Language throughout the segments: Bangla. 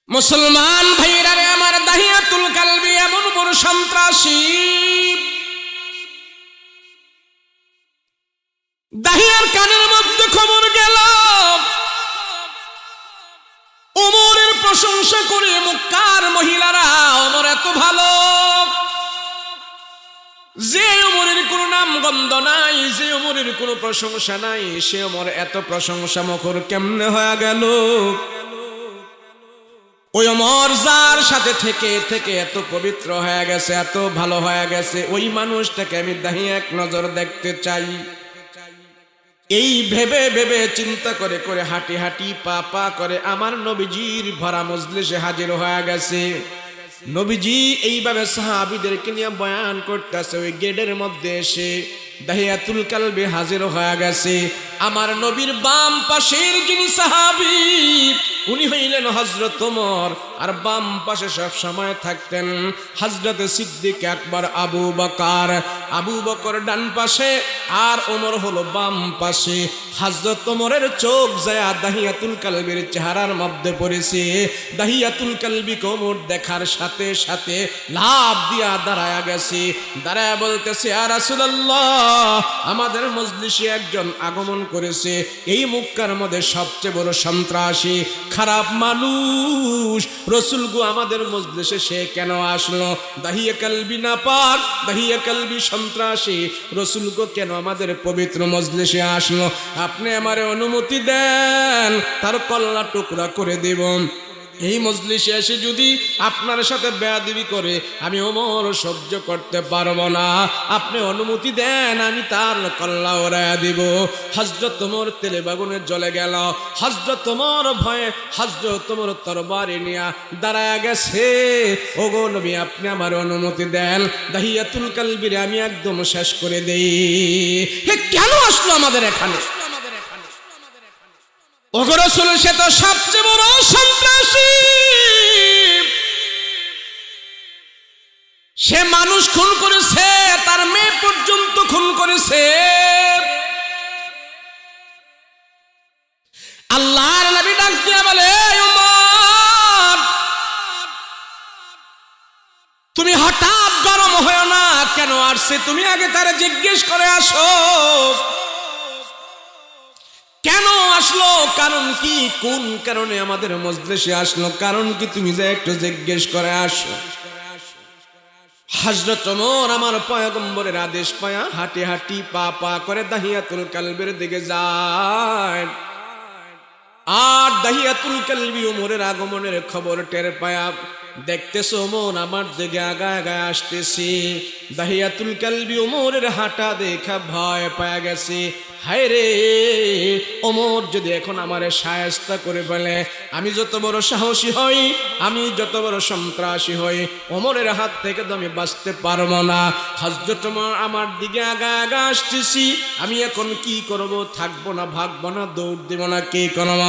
মুসলমান ভাইরা রে আমার, দাহিয়াতুল কালবি এমন বড় সন্ত্রাসী, দাহিয়ার কানের মধ্যে খবর গেল ওমরের প্রশংসা করে মক্কার মহিলারা, ওমর এত ভালো, যে ওমরের কোনো নাম গন্ধ নাই, যে ওমরের কোনো প্রশংসা নাই, সে ওমর এত প্রশংসা মুখর কেমনে হয়ে গেল? ওই ওমর যার সাথে থেকে থেকে এত পবিত্র হয়ে গেছে, এত ভালো হয়ে গেছে, ওই মানুষটাকে আমি দাহিয়া এক নজর দেখতে চাই। এই ভেবে ভেবে চিন্তা করে করে হাঁটি হাঁটি পা পা করে আমার নবীজির ভরা মজলিসে হাজির হয়ে গেছে। নবীজি এইভাবে সাহাবীদেরকে নিয়ে বয়ান করতেছে, ওই গেটের মধ্যে এসে দাহিয়াতুল কালবি হাজির হয়ে গেছে। আমার নবীর বাম পাশের যিনি সাহাবী, উনি হইলেন হযরত ওমর, আর বাম পাশে সব সময় থাকতেন হযরত সিদ্দিক আকবর আবু বকর। আবু বকর ডান পাশে আর ওমর হলো বাম পাশে। হযরত ওমরের চোখ যায় দাহিয়াতুল কালবির চেহারার মধ্যে পড়েছে। দাহিয়াতুল কালবি ওমর দেখার সাথে সাথে লাফ দিয়া দাঁড়ায়া গেছে, দাঁড়ায়া বলতেছে, ইয়া রাসূলুল্লাহ, আমাদের মজলিসে একজন আগমন করেছে, এই মক্কার মধ্যে সবচেয়ে বড় সন্ত্রাসী খারাপ মানুষ, রাসূল গো, আমাদের মজলিসে সে কেন আসলো? দাহিয়া কালবি নাপাক, দাহিয়া কালবি সন্ত্রাসী, রাসূল গো কেন আমাদের পবিত্র মজলিসে আসলো? আপনি আমারে অনুমতি দেন, তার কল্লা টুকরা করে দেব। এই মজলিসে এসে যদি আপনার সাথে বেয়াদবি করে আমি ওমর সহ্য করতে পারবো না, আপনি অনুমতি দেন, আমি তার কল্লা ওড়াইয়া দিব। হযরত ওমর তেলে বাগুনে জ্বলে গেল। হযরত ওমর ভয়ে হযরত ওমর তরবারি নিয়া দাঁড়ায়া গেছে। ওগো নবী, আপনি আমার অনুমতি দেন, দাহিয়াতুল কালবিরে আমি একদম শেষ করে দেই। হে কেন আসলো আমাদের এখানে? ওগো রাসূল, সে তো সবচেয়ে বড় সন্ত্রাসী, সে মানুষ খুন করেছে, তার মেয়ে পর্যন্ত খুন করেছে। আল্লাহর নবী ডাক দিয়া বলে, ওমর, তুমি হঠাৎ গরম হয়ো না, কেন আসছে তুমি আগে তারে জিজ্ঞেস করে আসো, কেন আসলো, কারণ কি, কোন কারণে আমাদের মজলিসে আসলো, কারণ কি, তুমি যে একটু জিজ্ঞেস করে আসো। হযরত ওমর আমার পয়গম্বরের আদেশ পায়া হাঁটি হাঁটি পা পা করে দাহিয়াতুল কালবির দিকে যায়। আর দাহিয়াতুল কালবি ওমরের আগমনের খবর টের পায়া দেখতেছে ওমর আমার দিকে আগায় আগায় আসতেছে। দাহিয়াতুল কালবি ওমরের হাঁটা দেখা ভয় পায়া গেছে। হায় রে, ওমর যদি এখন আমারে শায়েস্তা করে বলে, আমি যত বড় সাহসী হই, আমি যত বড় সন্ত্রাসী হই, ওমরের হাত থেকে তো আমি বাঁচতে পারবো না। হযরত ওমর আমার দিকে আগায় আগায় আসতেছি, আমি এখন কি করব? থাকবো না, ভাগবো না, দৌড় দেব না, কে করব?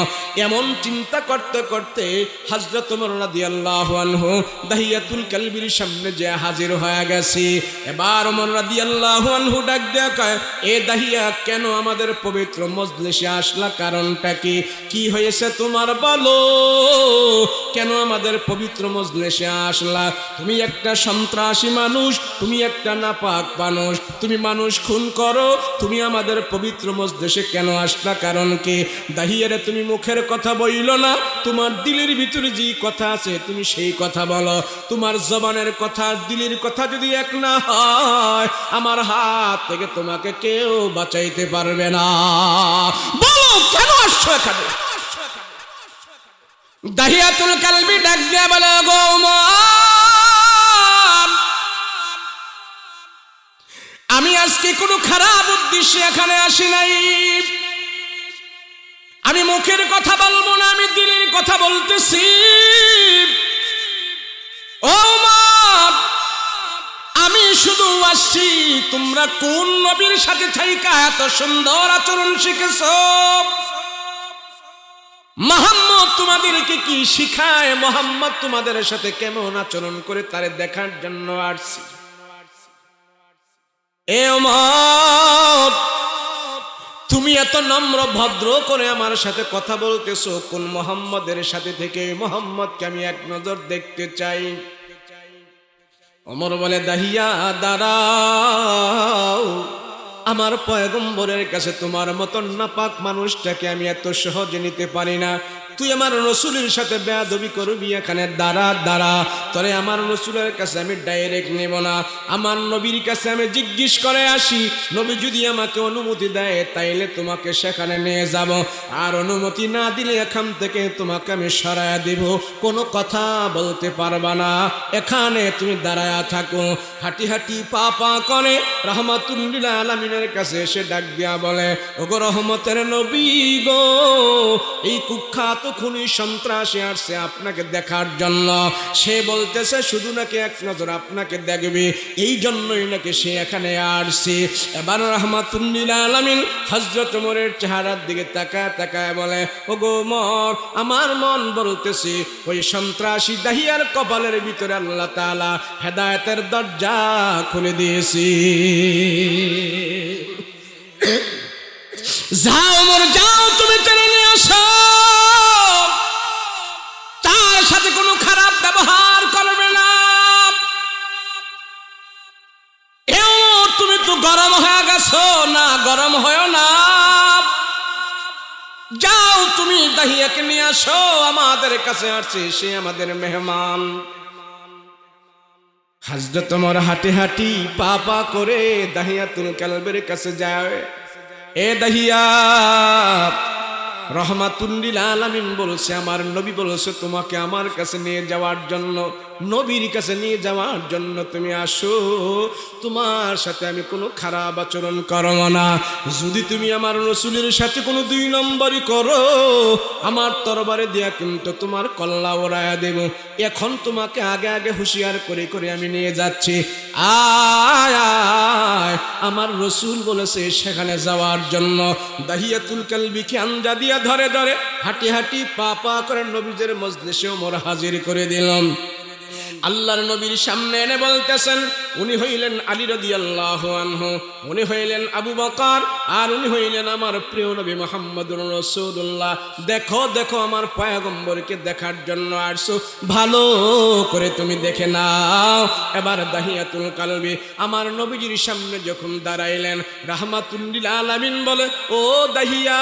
এমন চিন্তা করতে করতে হযরত ওমর রাদিয়াল্লাহু আনহু দাহিয়াতুল কালবির সামনে যে হাজির হয়ে গেছে। এবার ওমর রাদিয়াল্লাহু আনহু ডাক দেয়া কয়, এ দাহিয়া, কেন আমাদের পবিত্র মজলিসে আসলা? কারণটা কি? কি হয়েছে তোমার বলো, কেন আমাদের পবিত্র মজলিসে আসলা? তুমি একটা সন্ত্রাসী মানুষ, তুমি একটা নাপাক মানুষ, তুমি মানুষ খুন করো, তুমি আমাদের পবিত্র মজলিসে কেন আসলা? কারণ কি? দাহিয়ারে, তুমি মুখের কথা বইল না, তোমার দিলের ভিতরে যে কথা আছে তুমি সেই কথা বলো। তোমার জবানের কথা দিলের কথা যদি এক না হয়, আমার হাত থেকে তোমাকে কেউ বাঁচাইতে পারবে না। বলো কেন আসছো এখানে? দাহিয়াতুল কালবি ডাক দিয়া বলে, গো ওমর, আমি আজকে কোনো খারাপ উদ্দেশ্যে এখানে আসি নাই, আমি মুখের কথা বলবো না, আমি দিলের কথা বলতেছি। ওমর, আমি শুধু আসছি, তোমরা কোন নবীর সাথে থাইকা এত সুন্দর আচরণ শিখেছো? মুহাম্মদ তোমাদেরকে কি শিখায়? মুহাম্মদ তোমাদের সাথে কেমন আচরণ করে তারে দেখার জন্য আসছি। এ ওমর, তুমি এত নম্র ভদ্র করে আমার সাথে কথা বলতেছো, কোন মোহাম্মদের সাথে থেকে মোহাম্মদকে আমি এক নজর দেখতে চাই। ওমর বলে, দাহিয়া দাঁড়াও, আমার পয়গম্বরের কাছে তোমার মতন নাপাক মানুষটাকে আমি এত সহজে নিতে পারি না। তুই আমার রসুলের সাথে বেয়াদবি করবি, এখানে দাঁড়া দাঁড়া, তবে আমার রসুলের কাছে আমি ডাইরেক্ট নেব না, আমার নবীর কাছে আমি জিজ্ঞেস করে আসি। নবী যদি আমাকে অনুমতি দেয় তাইলে তোমাকে সেখানে নিয়ে যাব, আর অনুমতি না দিলে এখান থেকে তোমাকে আমি সরায়া দিব, কোনো কথা বলতে পারবা না, এখানে তুমি দাঁড়ায়া থাকো। হাঁটি হাঁটি পা পা করে রাহমাতুল লিল আলামিনের কাছে এসে ডাক দিয়া বলে, ওগো রহমতের নবী গো, এই কুখ্যাত খুনি সন্ত্রাসী আসছে আপনাকে দেখার জন্য। সে বলতেছে শুধু নাকি এক নজর আপনাকে দেখবে, এই জন্যই নাকি সে এখানে আসছে। এবার রাহমাতুল লিল আলামিন হযরত ওমরের চেহারার দিকে তাকায় তাকায় বলে, ওগো ওমর, আমার মন বলতেছে ওই সন্ত্রাসী দাহিয়ার কপালের ভিতরে আল্লাহ তাআলা হেদায়েতের দরজা খুলে দিয়েছে। যাও ওমর যাও, তুমি টেনে নিয়ে আসো, তার সাথে কোনো খারাপ ব্যবহার করবে না। এও তুমি তো গরম হয়ে গেছো, না গরম হয় না, যাও তুমি দাহিয়াকে নিয়ে আসো, আমাদের কাছে আসছে, সে আমাদের মেহমান। হযরত ওমর হাঁটি হাঁটি পা পা করে দাহিয়াতুল কালবের কাছে যায়। এ দাহিয়া, রহমাতুল লিল আলামিন বলছে, আমার নবী বলছে তোমাকে আমার কাছে নিয়ে যাওয়ার জন্য, নবীর কাছে নিয়ে যাওয়ার জন্য তুমি আসো, তোমার সাথে আমি কোনো খারাপ আচরণ করব না। যদি তুমি আমার রসুলের সাথে কোনো দুই নম্বরই করো, আমার তরবারে দিয়া কিন্তু তোমার কল্লা ওড়ায়া দেব। এখন তোমাকে আগে আগে হুঁশিয়ার করে করে আমি নিয়ে যাচ্ছি, আয় আয়। আমার রসুল বলেছে সেখানে যাওয়ার জন্য। দাহিয়াতুল কালবিকে আঞ্জা দিয়া ধরে ধরে হাঁটি হাঁটি পা পা করে নবীদের মজলিসে ওমর হাজির করে দিলাম। আল্লাহর নবীর সামনে এনে বলতেছেন, উনি হইলেন আলী রাদিয়াল্লাহু আনহু, উনি হইলেন আবু বকর, আর উনি হইলেন আমার প্রিয় নবী মুহাম্মদুর রাসূলুল্লাহ। দেখো দেখো, আমার পয়গম্বরকে দেখার জন্য আসছো, ভালো করে তুমি দেখে নাও। এবার দাহিয়াতুল কালবি আমার নবীজির সামনে যখন দাঁড়াইলেন, রাহমাতুল লিল আলামিন বলে, ও দাহিয়া,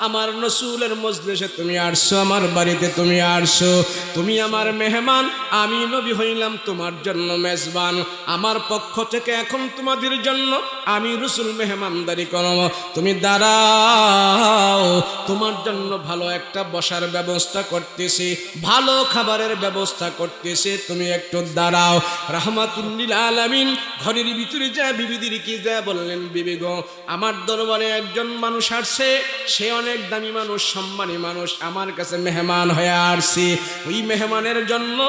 আমার রসূলের মজলিসে তুমি আসছো, আমার বাড়িতে তুমি আসছো, তুমি আমার মেহমান, আমি নবী হইলাম তোমার জন্য মেজবান। আমার পক্ষ থেকে এখন তোমাদের জন্য আমি রসুল মেহমানদারি করব। তুমি দাঁড়াও, তোমার জন্য ভালো একটা বসার ব্যবস্থা করতেছি, ভালো খাবারের ব্যবস্থা করতেছি, তুমি একটু দাঁড়াও। রাহমাতুল লিল আলামিন ঘরের ভিতরে যায় বিবিদিকে যায় বললেন, বিবি গো, আমার দরবারে একজন মানুষ আসছে, সে অনেক দামি মানুষ, সম্মানী মানুষ, আমার কাছে মেহমান হয়ে আসছে, ওই মেহমানের জন্য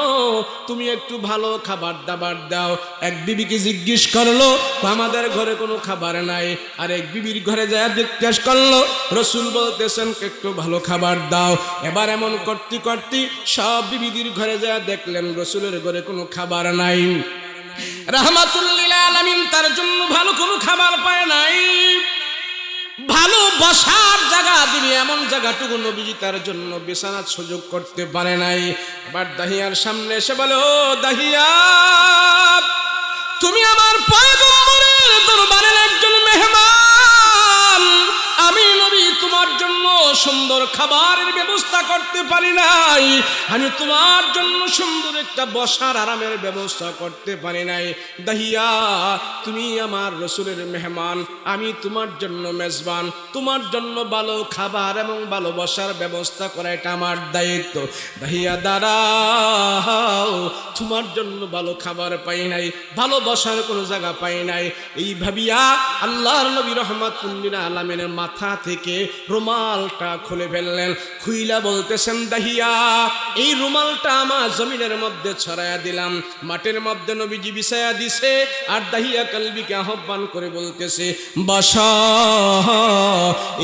তুমি একটু ভালো খাবার দাবার দাও। এক বিবিকে জিজ্ঞেস করলো, আমাদের ঘরে কোনো খাবার নাই। আর এক বিবির ঘরে যায় জিজ্ঞেস করলো, রসুল বলতেছেন একটু ভালো খাবার দাও। এবার এমন করতে করতে সব বিবিদের ঘরে যায় দেখলেন রসুলের ঘরে কোনো খাবার নাই। রাহমাতুল লিল আলামিন তার জন্য ভালো কোনো খাবার পায় নাই, ভালো বসার জায়গা দিবি এমন জায়গাটুকু নবীজি তার জন্য বিছানার সুযোগ করতে পারে নাই। এবার দাহিয়ার সামনে এসে বলে, ও দাহিয়া, তুমি আমার পয়গম্বরের দরবারের একজন মেহমান, আমি নবী তোমার জন্য সুন্দর খাবারের ব্যবস্থা করতে পারি নাই, আমি তোমার জন্য সুন্দর একটা বসার আরামের ব্যবস্থা করতে পারি নাই। দাহিয়া, তুমি আমার রসুলের মেহমান, আমি তোমার জন্য মেজবান, তোমার জন্য ভালো খাবার এবং ভালো বসার ব্যবস্থা করা এটা আমার দায়িত্ব। দাহিয়া দাঁড়াও, তোমার জন্য ভালো খাবার পাই নাই, ভালো বসার কোনো জায়গা পাই নাই। এই ভাবিয়া আল্লাহর নবী রাহমাতুল লিল আলামিনের মাথা থেকে রুমালটা খুলে ফেললেন, খুইলা বলতেছেন, দাহিয়া, এই রুমালটা আমার জমিনের মধ্যে ছড়ায়া দিলাম, মাটির মধ্যে নবীজি বিছায়া দিছে। আর দাহিয়া কালবিকে আহ্বান করে বলতেছে, বসা,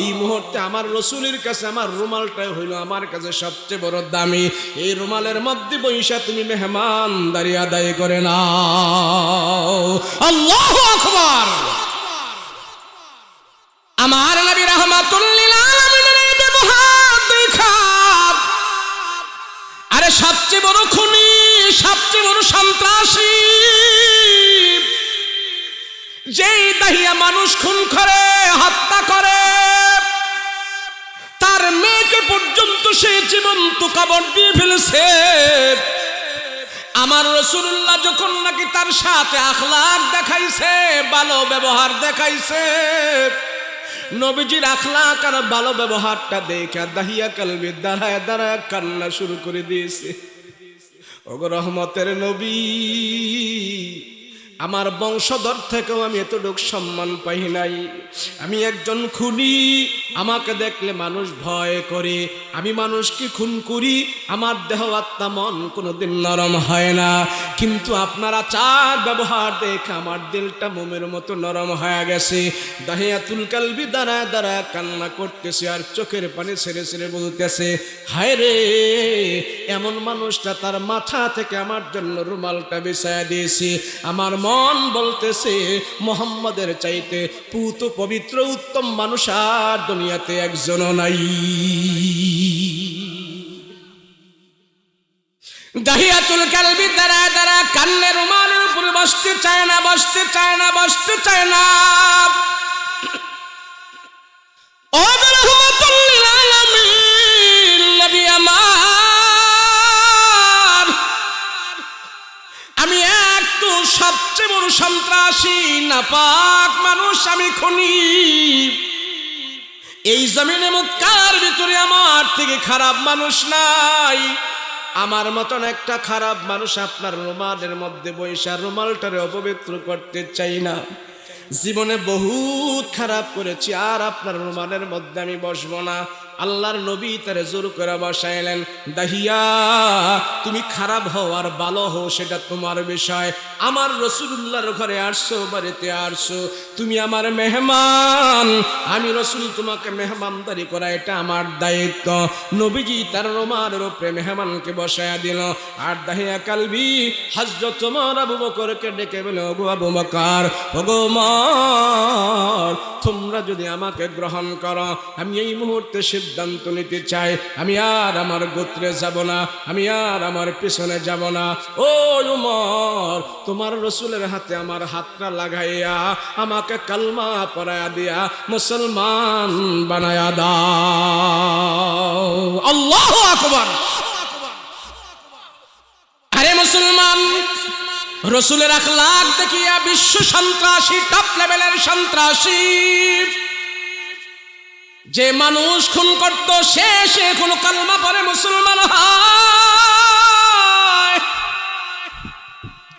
এই মুহূর্তে আমার রসুলের কাছে আমার রুমালটাই হইল আমার কাছে সবচেয়ে বড় দামি, এই রুমালের মধ্যে বৈশা তুমি মেহমানদারি আদায় করে নাও। আল্লাহু আকবার। আমার নবী রাহমাতুল লিল আলামিনের ব্যবহার দেখা আরে সবচেয়ে বড় খুনি, সবচেয়ে বড় সন্ত্রাসী যেই দাহিয়া মানুষ খুন করে, হত্যা করে, তার মেয়েকে পর্যন্ত সে জীবন্ত কবর দিয়ে ফেলেছে। আমার রাসূলুল্লাহ যখন নাকি তার সাথে আখলাক দেখাইছে, ভালো ব্যবহার দেখাইছে, নবীজির আখলাক আর ভালো ব্যবহারটা দেখে দাহিয়া কলবে দাঁড়ায় দাঁড়ায় কান্না শুরু করে দিয়েছে। ওগো রহমতের নবী, আমার বংশধর থেকেও আমি এতটুকু সম্মান পাই নাই। আমি একজন খুনি, আমাকে দেখলে মানুষ ভয় করে, আমি মানুষকে খুন করি, আমার দেহ আত্মা মন কোনোদিন নরম হয় না। কিন্তু আপনার আচার ব্যবহার দেখে আমার দিলটা মোমের মতো নরম হয়ে গেছে। দাহিয়াতুল কালবি দাঁড়ায় দাঁড়ায় কান্না করতেছে আর চোখের পানি ছেড়ে ছেড়ে বলতেছে, হায় রে, এমন মানুষটা তার মাথা থেকে আমার জন্য রুমালটা বিছায়া দিয়েছে। আমার মন বলতেছে মুহাম্মাদের চাইতে পুত পবিত্র উত্তম মানুষ আর দুনিয়াতে একজনও নাই। দাহিয়াতুল কালবি দাঁড়ায় দাঁড়ায় কান্নে রুমালের উপরে বসতে চায় না, বসতে চায় না, বসতে চায় না। ও রাহমাতুল লিল আলামিন নবী আমার, আমি এক তো সবচেয়ে বড় সন্ত্রাসী, নাপাক মানুষ, আমি খুনি। এই জমিনে মক্কার ভিতরে আমার থেকে খারাপ মানুষ নাই। আমার মতন একটা খারাপ মানুষ আপনার রুমালের মধ্যে বৈশা রুমালটারে অপবিত্র করতে চাই না। জীবনে বহুত খারাপ করেছি, আর আপনার রুমালের মধ্যে আমি বসবো না। আল্লাহর নবী তারে জোর করে বসাইলেন, দাহিয়া তুমি খারাপ হও আর ভালো হও সেটা তোমার বিষয়। আমার রাসূলুল্লাহর ঘরে আসছো, বাড়িতে আসছো, তুমি আমার মেহমান, আমি রাসূল তোমাকে মেহমানদারি করা এটা আমার দায়িত্ব। নবীজি তার রুমালের উপরে মেহমানকে বসায়া দিল। আর দাহিয়া কালবি হযরত ওমর আবু বকরকে ডেকে বলে, ওগো আবু বকর, ওগো ওমর, তোমরা যদি আমাকে গ্রহণ করো, আমি এই মুহূর্তে সিদ্ধান্ত নিতে চাই, আমি আর আমার গোত্রে যাব না, আমি আর আমার পিছনে যাব না। ও ওমর, তোমার রাসূলের হাতে আমার হাতটা লাগাইয়া আমাকে কালমা পড়ায়া দিয়া মুসলমান বানায়া দাও। আল্লাহু আকবার। আরে মুসলমান, রাসূলের আখলাক দেখিয়া বিশ্ব সন্ত্রাসী, টপ লেভেলের সন্ত্রাসী, যে মানুষ খুন করত সে কোন কালমা পড়ে মুসলমান হয়।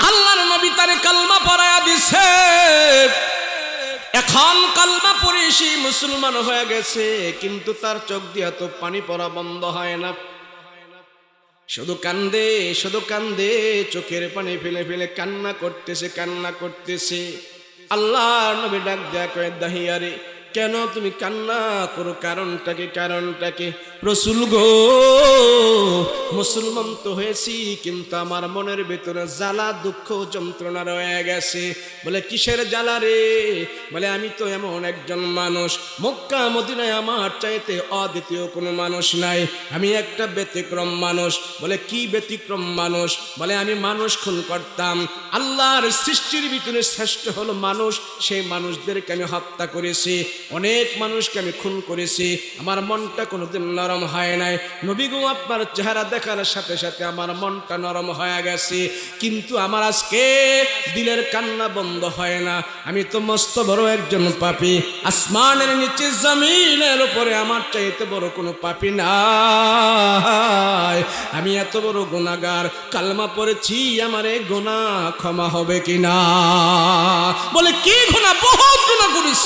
আল্লাহর নবী তারে কালমা পড়ায়া দিছে। এখন কালমা পড়ে সে মুসলমান হয়ে গেছে, কিন্তু তার চোখ দিয়া তো পানি পড়া বন্ধ হয় না। শুধু কান্দে, শুধু কান্দে, চোখের পানি ফেলে ফেলে কান্না করতেছে, কান্না করতেছে। আল্লাহ নবী ডাক দেয়া কয়, দাহিয়া রে, কেন তুমি কান্না করো? কারণটাকে, কারণটাকে? রাসূল গো, মুসলমান তো হয়েছি, কিন্তু আমার মনের ভিতরে জ্বালা, দুঃখ, যন্ত্রণা রয়ে গেছে। বলে কিসের জ্বালা রে? বলে আমি তো এমন একজন মানুষ, মক্কা মদিনায় আমার চাইতে অদ্বিতীয় কোনো মানুষ নাই, আমি একটা ব্যতিক্রম মানুষ। বলে কি ব্যতিক্রম মানুষ? বলে আমি মানুষ খুন করতাম, আল্লাহর সৃষ্টির ভিতরে শ্রেষ্ঠ হলো মানুষ, সেই মানুষদেরকে আমি হত্যা করেছি, অনেক মানুষকে আমি খুন করেছি, আমার মনটা কোনোদিন নরম হয় নাই। নবী গো, আপনার চেহারা দেখার সাথে সাথে আমার মনটা নরম হয়ে গেছে, কিন্তু আমার আজকে দিলের কান্না বন্ধ হয় না। আমি তো মস্ত বড় একজন পাপী, আসমানের নিচে জমিনের উপরে আমার চাইতে বড় কোনো পাপী নাই। আমি এত বড় গুনাহগার, কালমা পড়েছি, আমার এই গুনাহ ক্ষমা হবে কিনা? বলে কি গুনাহ? বহুত গুনাহ করিস।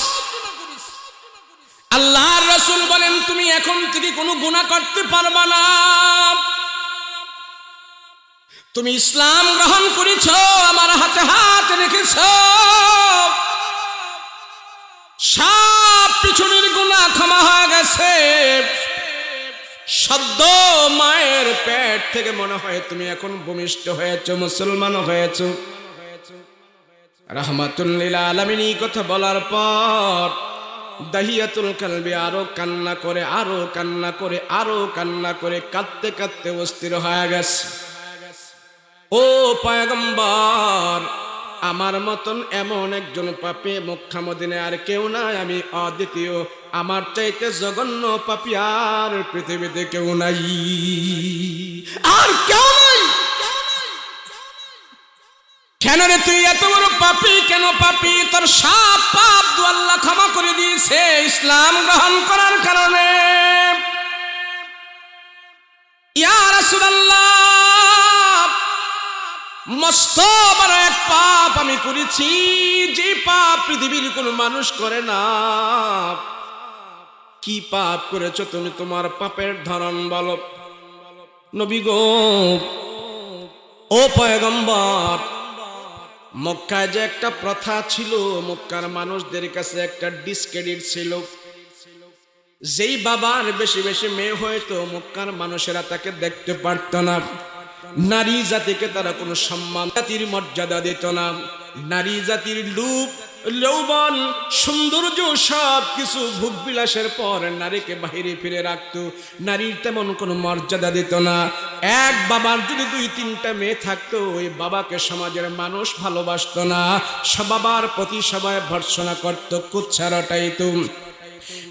আল্লাহর রাসূল বলেন, তুমি এখন থেকে কোনো গুনাহ করতে পারবা না। তুমি ইসলাম গ্রহণ করেছ, আমার হাতে হাত রেখেছ, সব পিছনের গুনাহ ক্ষমা হয়ে গেছে। সদ্য মায়ের পেট থেকে মনে হয় তুমি এখন ভূমিষ্ঠ হয়েছ, মুসলমান হয়েছ। রাহমাতুল লিল আলামিন এই কথা বলার পর দাহিয়াতুল কালবি আরো কান্না করে, আরো কান্না করে, আরো কান্না করে, কাঁদতে কাঁদতে অস্থির হয়ে গেছে। ও পয়গম্বর, আমার মতন এমন একজন পাপী মক্কা মদিনায় আর কেউ নাই, আমি অদ্বিতীয়, আমার চাইতে জঘন্য পাপী আর পৃথিবীতে কেউ নাই, আর কেউ নাই। কেন রে তুই এত বড় পাপী? কেন পাপী? তোর সব পাপ আল্লাহ ক্ষমা করে দিয়েছে ইসলাম গ্রহণ করার কারণে। ইয়া রাসূলুল্লাহ, মস্ত বড় এক পাপ আমি করেছি, যে পাপ পৃথিবীর কোন মানুষ করে না। কি পাপ করেছো তুমি? তোমার পাপের ধরন বলো। নবী গো, ও পয়গম্বর, মক্কায় যে একটা প্রথা ছিল, মক্কার মানুষদের কাছে একটা ডিসক্রেডিট ছিল। যেই বাবার বেশি বেশি মেয়ে হয়তো মক্কার মানুষেরা তাকে দেখতে পারত না। নারী জাতিকে তারা কোনো সম্মান, জাতির মর্যাদা দিত না। নারী জাতির রূপ, যৌবন, সৌন্দর্য সব কিছু ভোগ বিলাসের পর নারীকে বাহিরে ফিরে রাখত। নারীর তেমন কোনো মর্যাদা দিত না। এক বাবার যদি 2-3টা মেয়ে থাকতো, ওই বাবাকে সমাজের মানুষ ভালোবাসত না। বাবার প্রতি সবাই ভর্ৎসনা করত, কুৎসা রটাইত।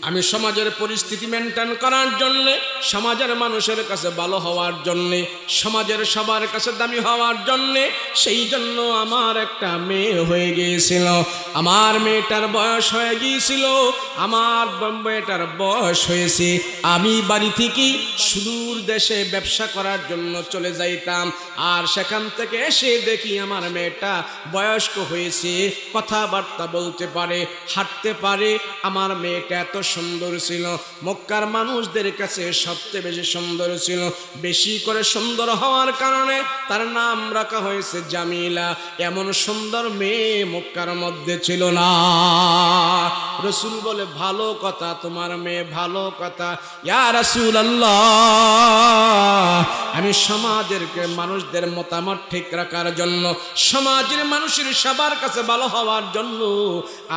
আমি সমাজের পরিস্থিতি মেনটেন করার জন্যে, সমাজের মানুষের কাছে ভালো হওয়ার জন্যে, সমাজের সবার কাছে দামি হওয়ার জন্যে, সেই জন্য আমার একটা মেয়ে হয়ে গিয়েছিল। আমার মেয়েটার বয়স হয়ে গিয়েছিল, আমার মেয়েটার বয়স হয়েছে। আমি বাড়ি থেকে সুদূর দেশে ব্যবসা করার জন্য চলে যাইতাম, আর সেখান থেকে এসে দেখি আমার মেয়েটা বয়স্ক হয়েছে, কথাবার্তা বলতে পারে, হাঁটতে পারে। আমার মেয়েটা এত সুন্দর ছিল, মক্কার মানুষদের কাছে সবচেয়ে বেশি সুন্দর ছিল। বেশি করে সুন্দর হওয়ার কারণে তার নাম রাখা হয়েছে জামিলা। এমন সুন্দর মেয়ে মক্কার মধ্যে ছিল না। রাসূল বলে, ভালো কথা, তোমার মেয়ে ভালো কথা। ইয়া রাসূলুল্লাহ, আমি সমাজের মানুষদের মতামত ঠিক রাখার জন্য, সমাজের মানুষের সবার কাছে ভালো হওয়ার জন্য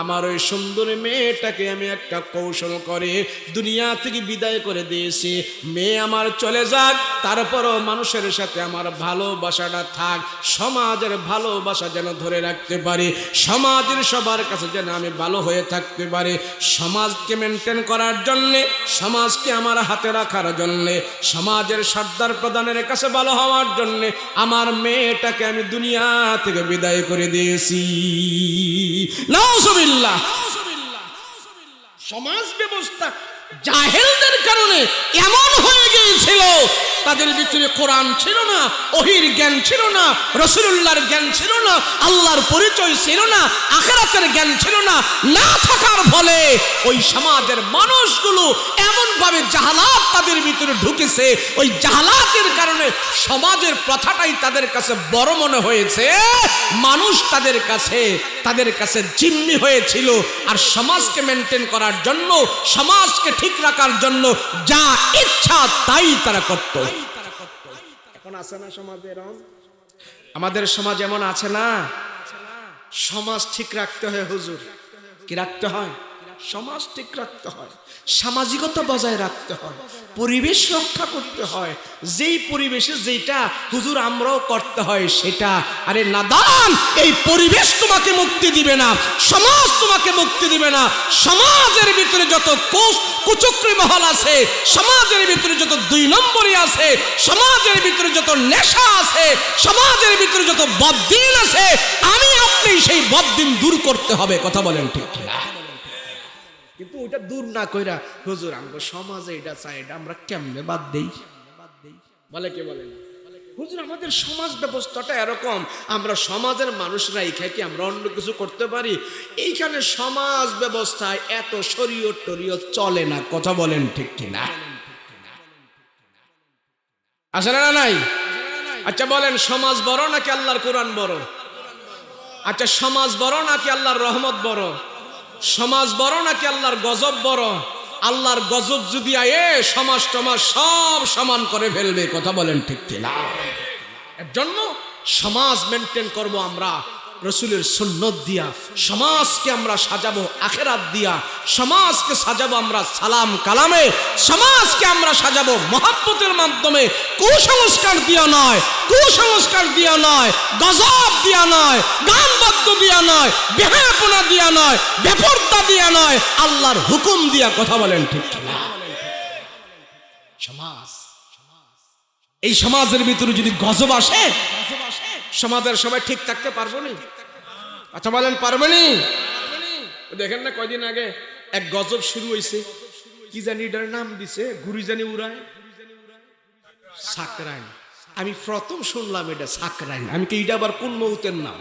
আমার ওই সুন্দর মেয়েটাকে আমি একটা কৌশল করে দুনিয়া থেকে বিদায় করে দিয়েছি। মেয়ে আমার চলে যাক, তারপরও মানুষের সাথে আমার ভালোবাসাটা থাক, সমাজের ভালোবাসা যেন ধরে রাখতে পারি, সমাজের সবার কাছে যেন আমি ভালো হয়ে থাকতে পারি। সমাজকে মেনটেন করার জন্যে, সমাজকে আমার হাতে রাখার জন্যে, সমাজের সর্দার প্রধানের কাছে ভালো হওয়ার জন্যে আমার মেয়েটাকে আমি দুনিয়া থেকে বিদায় করে দিয়েছি। নাউজুবিল্লাহ। সমাজ ব্যবস্থা জাহেলদের কারণে এমন হয়ে গিয়েছিল, তাদের ভিতরে কোরআন ছিল না, ওহীর জ্ঞান ছিল না, রাসূলুল্লাহর জ্ঞান ছিল না, আল্লাহর পরিচয় ছিল না, আখিরাতের জ্ঞান ছিল না। না থাকার ফলে ওই সমাজের মানুষগুলো এমন ভাবে জাহালাত তাদের ভিতরে ঢুকেছে, ওই জাহালাতের কারণে সমাজের প্রথাটাই তাদের কাছে বড় মনে হয়েছে। মানুষ তাদের কাছে জিম্মি হয়েছিল। আর সমাজকে মেনটেন করার জন্য, সমাজকে ঠিক রাখার জন্য যা ইচ্ছা তাই তারা করত। এখন আছে না সমাজের, আমাদের সমাজ এমন আছে না? সমাজ ঠিক রাখতে হয় হুজুর। কি রাখতে হয়? সমাজ ঠিক রাখতে হয়, সামাজিকতা বজায় রাখতে হয়, পরিবেশ রক্ষা করতে হয়। যেই পরিবেশে যেটা হুজুর আমরাও করতে হয় সেটা। আরে নাদান, এই পরিবেশ তোমাকে মুক্তি দিবে না, সমাজ তোমাকে মুক্তি দিবে না। সমাজের ভিতরে যত কুচক্রী মহল আছে, সমাজের ভিতরে যত 2 নম্বরী আছে, সমাজের ভিতরে যত নেশা আছে, সমাজের ভিতরে যত বদদিন আছে, আমি আপনি সেই বদদিন দূর করতে হবে। কথা বলেন ঠিক কিনা? কিন্তু ওটা দূর না কইরা হুজুর আমরা সমাজে এটা চাই, এটা আমরা কেমনে বাদ দেই? বলে কে বলে না? হুজুর আমাদের সমাজ ব্যবস্থাটা এরকম, আমরা সমাজের মানুষরা এখানে কি আমরা অন্য কিছু করতে পারি? এইখানে সমাজ ব্যবস্থায় এত শরীয়ত টরিয়ত চলে না। কথা বলেন ঠিক কিনা? আসলে না নাই? আচ্ছা বলেন, সমাজ বড় নাকি আল্লাহর কোরআন বড়? আচ্ছা সমাজ বড় নাকি আল্লাহর রহমত বড়? সমাজ বড় নাকি আল্লাহর গজব বড়? আল্লাহর গজব যদি আয়ে সমাজ টমাজ সব সমান করে ফেলবে। কথা বলেন ঠিক কিনা? এর জন্য সমাজ মেনটেন করব আমরা, রসুলের সুন্নত দিয়া সমাজকে আমরা সাজাবো, আখেরাত দিয়া সমাজকে সাজাবো আমরা সালাম কালামে, সমাজকে আমরা সাজাবো মহব্বতের মাধ্যমে, কুসংস্কার দিয়া নয়, কুসংস্কার দিয়া নয়, গজব দিয়া নয়, গান বাদ্য দিয়া নয়, বেহায়াপনা দিয়া নয়, বেপরদা দিয়া নয়, আল্লাহর হুকুম দিয়া। কথা বলেন ঠিক কিনা? সমাজ, এই সমাজের ভিতরে যদি গজব আসে, সমাজের সবাই ঠিক থাকতে পারবো না। আচ্ছা বলেন পারবো নি? দেখেন না কয়দিন আগে এক গজব শুরু হয়েছে, কি জানি এটার নাম দিছে, ঘুরি জানি উড়ায়, সাকরাইন। আমি প্রথম শুনলাম এটা সাকরাইন। আমি কি এটা আবার কোন মৌতের নাম?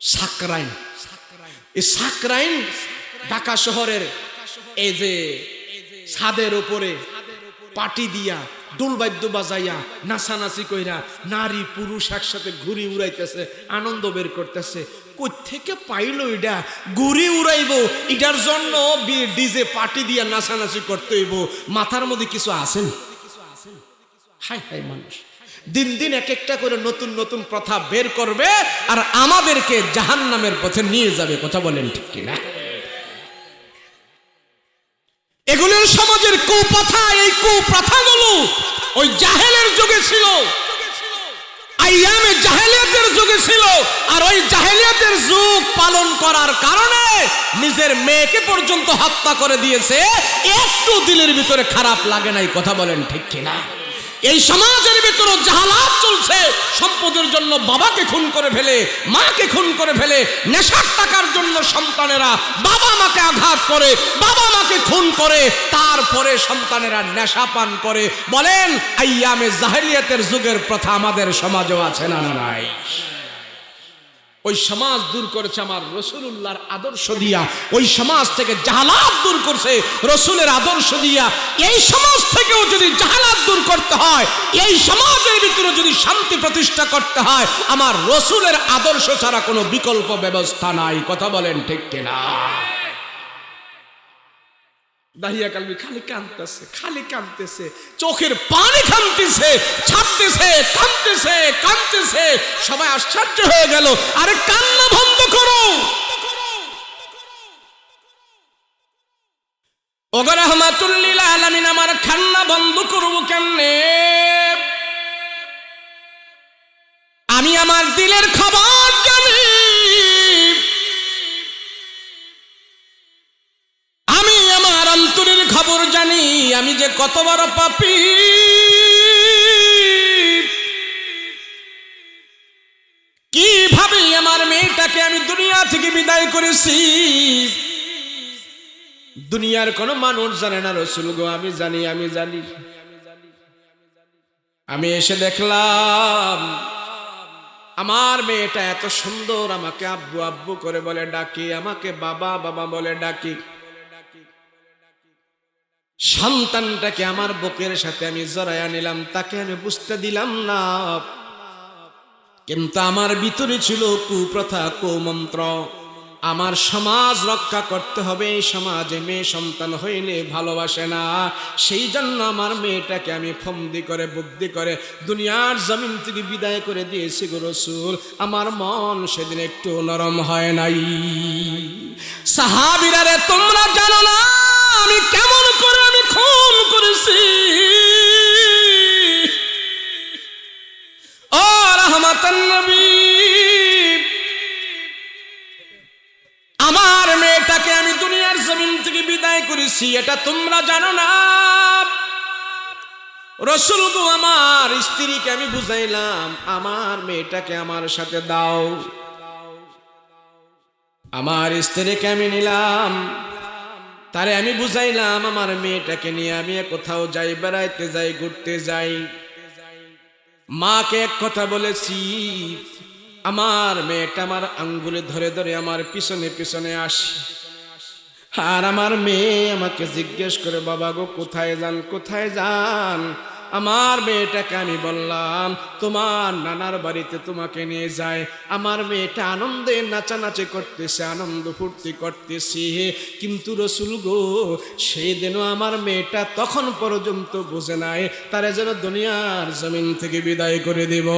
সাকরাইন। এই সাকরাইন ঢাকা শহরের এই যে ছাদের উপরে পাটি দিয়া ডোলবাদ্য বাজাইয়া নাচানাচি কইরা নারী পুরুষ একসাথে ঘুরি উড়াইতেছে, আনন্দ বের করতেছে। কই থেকে পাইলো এটা? ঘুরি উড়াইব, এটার জন্য ডিজে পাটি দিয়া নাচানাচি করতে হইব। মাথার মধ্যে কিছু আছেন? হাই হাই, মানুষ দিন দিন এক একটা করে নতুন নতুন প্রথা বের করবে আর আমাদেরকে জাহান্নামের পথে নিয়ে যাবে। কথা বলেন ঠিক কিনা? এগুলোর সমাজের কুপ্রথা। এই কুপ্রথাগুলো ওই জাহেলের যুগে ছিল, আইয়ামে জাহেলিয়াতের যুগে ছিল। আর ওই জাহেলিয়াতের যুগ পালন করার কারণে নিজের মেয়েকে পর্যন্ত হত্যা করে দিয়েছে, একটু দিলের ভিতরে খারাপ লাগে নাই। কথা বলেন ঠিক কিনা? এই সমাজের ভিতরে জাহালাত চলছে, সম্পদের জন্য বাবাকে খুন করে ফেলে, মাকে খুন করে ফেলে, নেশার টাকার জন্য সন্তানেরা বাবা মাকে আঘাত করে, বাবা মাকে খুন করে, তারপরে সন্তানেরা নেশা পান করে। বলেন আইয়ামে জাহেলিয়াতের যুগের প্রথা আমাদের সমাজেও আছে না নাই? ওই সমাজ দূর করেছে আমার রসুলুল্লাহর আদর্শ দিয়া, ওই সমাজ থেকে জাহালাত দূর করছে রসুলের আদর্শ দিয়া। এই সমাজ থেকেও যদি জাহালাত দূর করতে হয়, এই সমাজের ভিতরে যদি শান্তি প্রতিষ্ঠা করতে হয়, আমার রসুলের আদর্শ ছাড়া কোনো বিকল্প ব্যবস্থা নাই। কথা বলেন ঠিক কিনা? দাহিয়া কালবি খালি কাঁদতেছে, খালি কাঁদতেছে, চোখের পানি কাঁদতেছে, ছাড়তেছে, কাঁদতেছে, কাঁদতেছে। সবাই আশ্চর্য হয়ে গেল, আরে কান্না বন্ধ করো। ওগো রাহমাতুল লিল আলামিন, আমার কান্না বন্ধ করব কেমনে? আমি আমার দিলের খবর জানি, অন্তরের খবর জানি, আমি যে কত বড় পাপী। কিভাবে আমার মেয়েটাকে আমি দুনিয়া থেকে বিদায় করেছি, দুনিয়ার কোন মানুষ জানে না। রাসূল গো আমি জানি, আমি জানি। আমি এসে দেখলাম আমার মেয়েটা এত সুন্দর, আমাকে আব্বু আব্বু করে বলে ডাকি, আমাকে বাবা বাবা বলে ডাকি। সন্তানটাকে আমার বুকের সাথে আমি জড়াইয়া নিলাম, তাকে আমি বুঝতে দিলাম না। কিন্তু আমার ভিতরে ছিল কুপ্রথা, কুমন্ত্র। আমার সমাজ রক্ষা করতে হবে, এই সমাজে মেয়ে সন্তান হইলে ভালোবাসে না। সেই জন্য আমার মেয়েটাকে আমি ফন্দি করে বুদ্ধি করে দুনিয়ার জমিন থেকে বিদায় করে দিয়েছি গো রাসূল। আমার মন সেদিন একটু নরম হয় নাই। সাহাবীরা রে, তোমরা জানো না আমি কেমন করে আমি খুন করেছি। ও রাহমাতান নবী, আমার মেয়েটাকে আমি দুনিয়ার জমিন থেকে বিদায় করেছি, এটা তোমরা জানো না। রাসূল গো, আমার স্ত্রীকে আমি বুঝাইলাম আমার মেয়েটাকে আমার সাথে দাও। আমার স্ত্রীকে আমি নিলাম, তারে আমি বুঝাইলাম আমার মেয়েটাকে নিয়ে আমি কোথাও যাই, বেড়াইতে যাই, ঘুরতে যাই। মাকে এক কথা বলেছি, আমার মেয়েটা আমার আঙ্গুলে ধরে ধরে আমার পিছনে পিছনে আসে। আর আমার মেয়ে আমাকে জিজ্ঞেস করে, বাবা গো কোথায় যান, কোথায় যান? আমার মেয়েটাকে আমি বললাম তোমার নানার বাড়িতে তোমাকে নিয়ে যায়। আমার মেয়েটা আনন্দে নাচানাচি করতেছে, আনন্দ ফুর্তি করতেছে। কিন্তু রাসূল গো, সেদিনও আমার মেয়েটা তখন পর্যন্ত বুঝে নাই তারে যেন দুনিয়ার জমিন থেকে বিদায় করে দেব।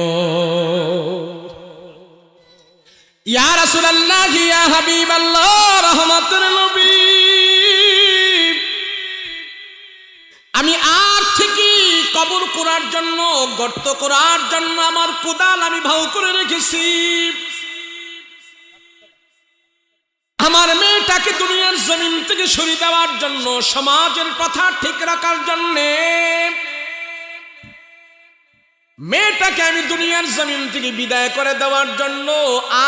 ইয়া রাসূলুল্লাহ ইয়া হাবিবাল্লাহ রহমাতুল নবী, আমি আজ থেকে কবর করার জন্য, গর্ত করার জন্য আমার কোদাল আমি ভাও করে রেখেছি। আমার মেয়েটাকে দুনিয়ার জমিন থেকে সরিয়ে দেওয়ার জন্য, সমাজের কথা ঠিক রাখার জন্যে মেয়েটাকে আমি দুনিয়ার জমিন থেকে বিদায় করে দেওয়ার জন্য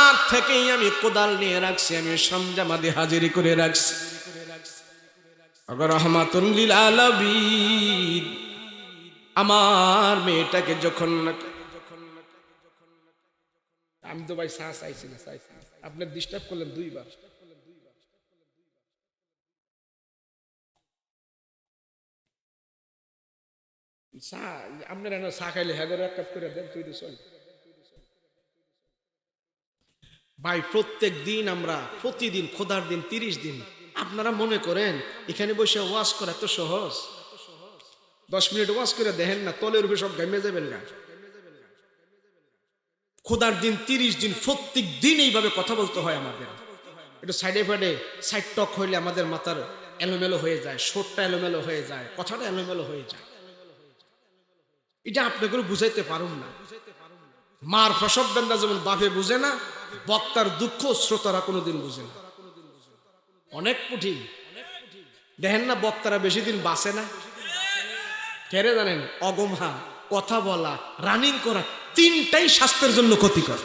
আজ থেকেই আমি কোদাল নিয়ে রাখছি, আমি সরঞ্জামাদি হাজিরি করে রাখছি। রহমাতুল লিল আলামিন, আমার মেয়েটাকে যখন আমি তো ভাই চাইছি না, আপনি ডিস্টার্ব করলেন দুইবার। আপনার চা খাইলে হ্যাঁ এক কাপ করে দেন তুই চল ভাই। প্রত্যেক দিন আমরা প্রতিদিন খোদার দিন 30 দিন, আপনারা মনে করেন এখানে বসে ওয়াজ করা এত সহজ? 10 মিনিট ওয়াজ করে দেখেন না, তলের উপরে সব ঘেমে যাবেন না। খোদার দিন 30 দিন প্রত্যেক দিন এইভাবে কথা বলতে হয় আমাদের। একটু সাইডে ফাইডে সাইড টক হইলে আমাদের মাথার এলোমেলো হয়ে যায়, শোরটা এলোমেলো হয়ে যায়, কথাটা এলোমেলো হয়ে যায়। এটা আপনাকে বুঝাইতে পারুন না। মার প্রসব বেন্দা যেমন বাপে বুঝে না, বক্তার দুঃখ শ্রোতারা কোনোদিন বুঝে না। অনেক কঠিন। দেখেন না বক্তারা বেশি দিন বাঁচে না, কেরে জানেন? অগমহা, কথা বলা, রানিং করা, তিনটাই স্বাস্থ্যের জন্য ক্ষতিকর।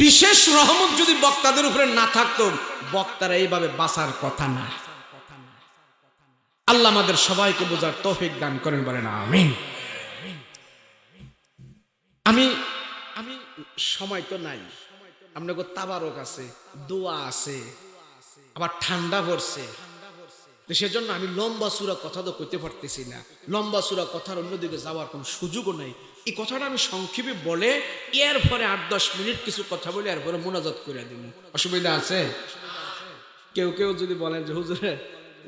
বিশেষ রহমত যদি বক্তাদের উপরে না থাকতো, বক্তারা এইভাবে বাঁচার কথা না। আল্লাহ আমাদের সবাইকে বোঝার তৌফিক দান করেন, বলেন আমিন। আমি সময় তো নাই, আপনাকে তাবারক আছে, দোয়া আছে, আবার ঠান্ডা পড়ছে, সেজন্য আমি লম্বা চূড়া কথা তো কইতে পারতেছি না। লম্বা চূড়া কথার অন্যদিকে যাওয়ার কোন সুযোগও নাই। এই কথাটা আমি সংক্ষেপে বলে এরপরে 8-10 মিনিট কিছু কথা বলে এরপরে মোনাজাত করে দিব। অসুবিধা আছে? কেউ কেউ যদি বলেন যে হুজুরে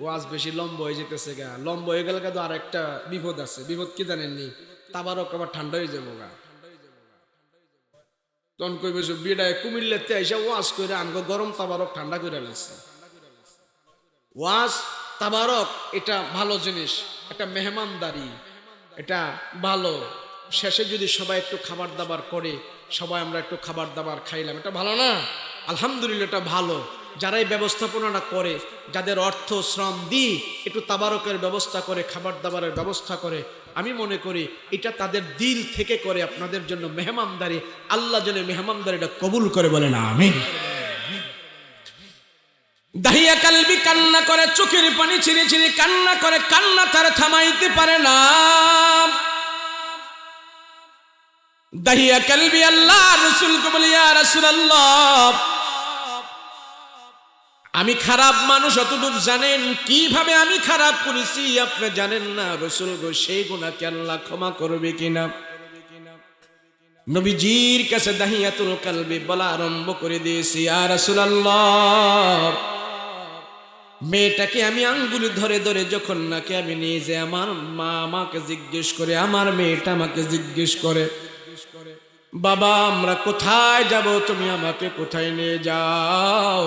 ওয়াজ বেশি লম্বা হয়ে যেতেছে গা, লম্বা হয়ে গেলে কিন্তু আর একটা বিপদ আছে। বিপদ কি জানেননি? তাবারক আবার ঠান্ডা হয়ে যাবো গা। তখন কইবে বিদায় কুমিল্লাতে এসে ওয়াজ করে আমাকে গরম তাবারক ঠান্ডা করে লাগছে। ওয়াজ তাবারক এটা ভালো জিনিস, একটা মেহমানদারি, এটা ভালো। শেষে যদি সবাই একটু খাবার দাবার করে, সবাই আমরা একটু খাবার দাবার খাইলাম, এটা ভালো না? আলহামদুলিল্লাহ, এটা ভালো। যারা এই ব্যবস্থাপনাটা করে, যাদের অর্থ শ্রম দিয়ে একটু তাবারকের ব্যবস্থা করে, খাবার দাবারের ব্যবস্থা করে, আমি মনে করি এটা তাদের দিল থেকে করে আপনাদের জন্য মেহমানদারি। আল্লাহ যেন মেহমানদারিটা কবুল করে, বলেন আমিন। দাহিয়া কালবি কান্না করে, চোখের পানি ছিঁড়ে ছিঁড়ে কান্না করে, কান্না তার থামাইতে পারে না। দাহিয়া কালবি আল্লাহ রাসূলকে বলে, ইয়া রাসূলুল্লাহ, আমি খারাপ মানুষ অতটুকু জানেন, কিভাবে আমি খারাপ করেছি আপনি জানেন না। রাসূল গো, সেই গুনাহকে আল্লাহ ক্ষমা করবে কিনা? নবীজির কাছে দাহিয়াতুল কালবি বলা আরম্ভ করে দিয়েছি, ইয়া রাসূলুল্লাহ, মেয়েটাকে আমি আঙ্গুলি ধরে ধরে যখন নাকি আমি নিয়ে যাই, আমার মা আমাকে জিজ্ঞেস করে, আমার মেয়েটা আমাকে জিজ্ঞেস করে, বাবা আমরা কোথায় যাব, তুমি আমাকে কোথায় নিয়ে যাও?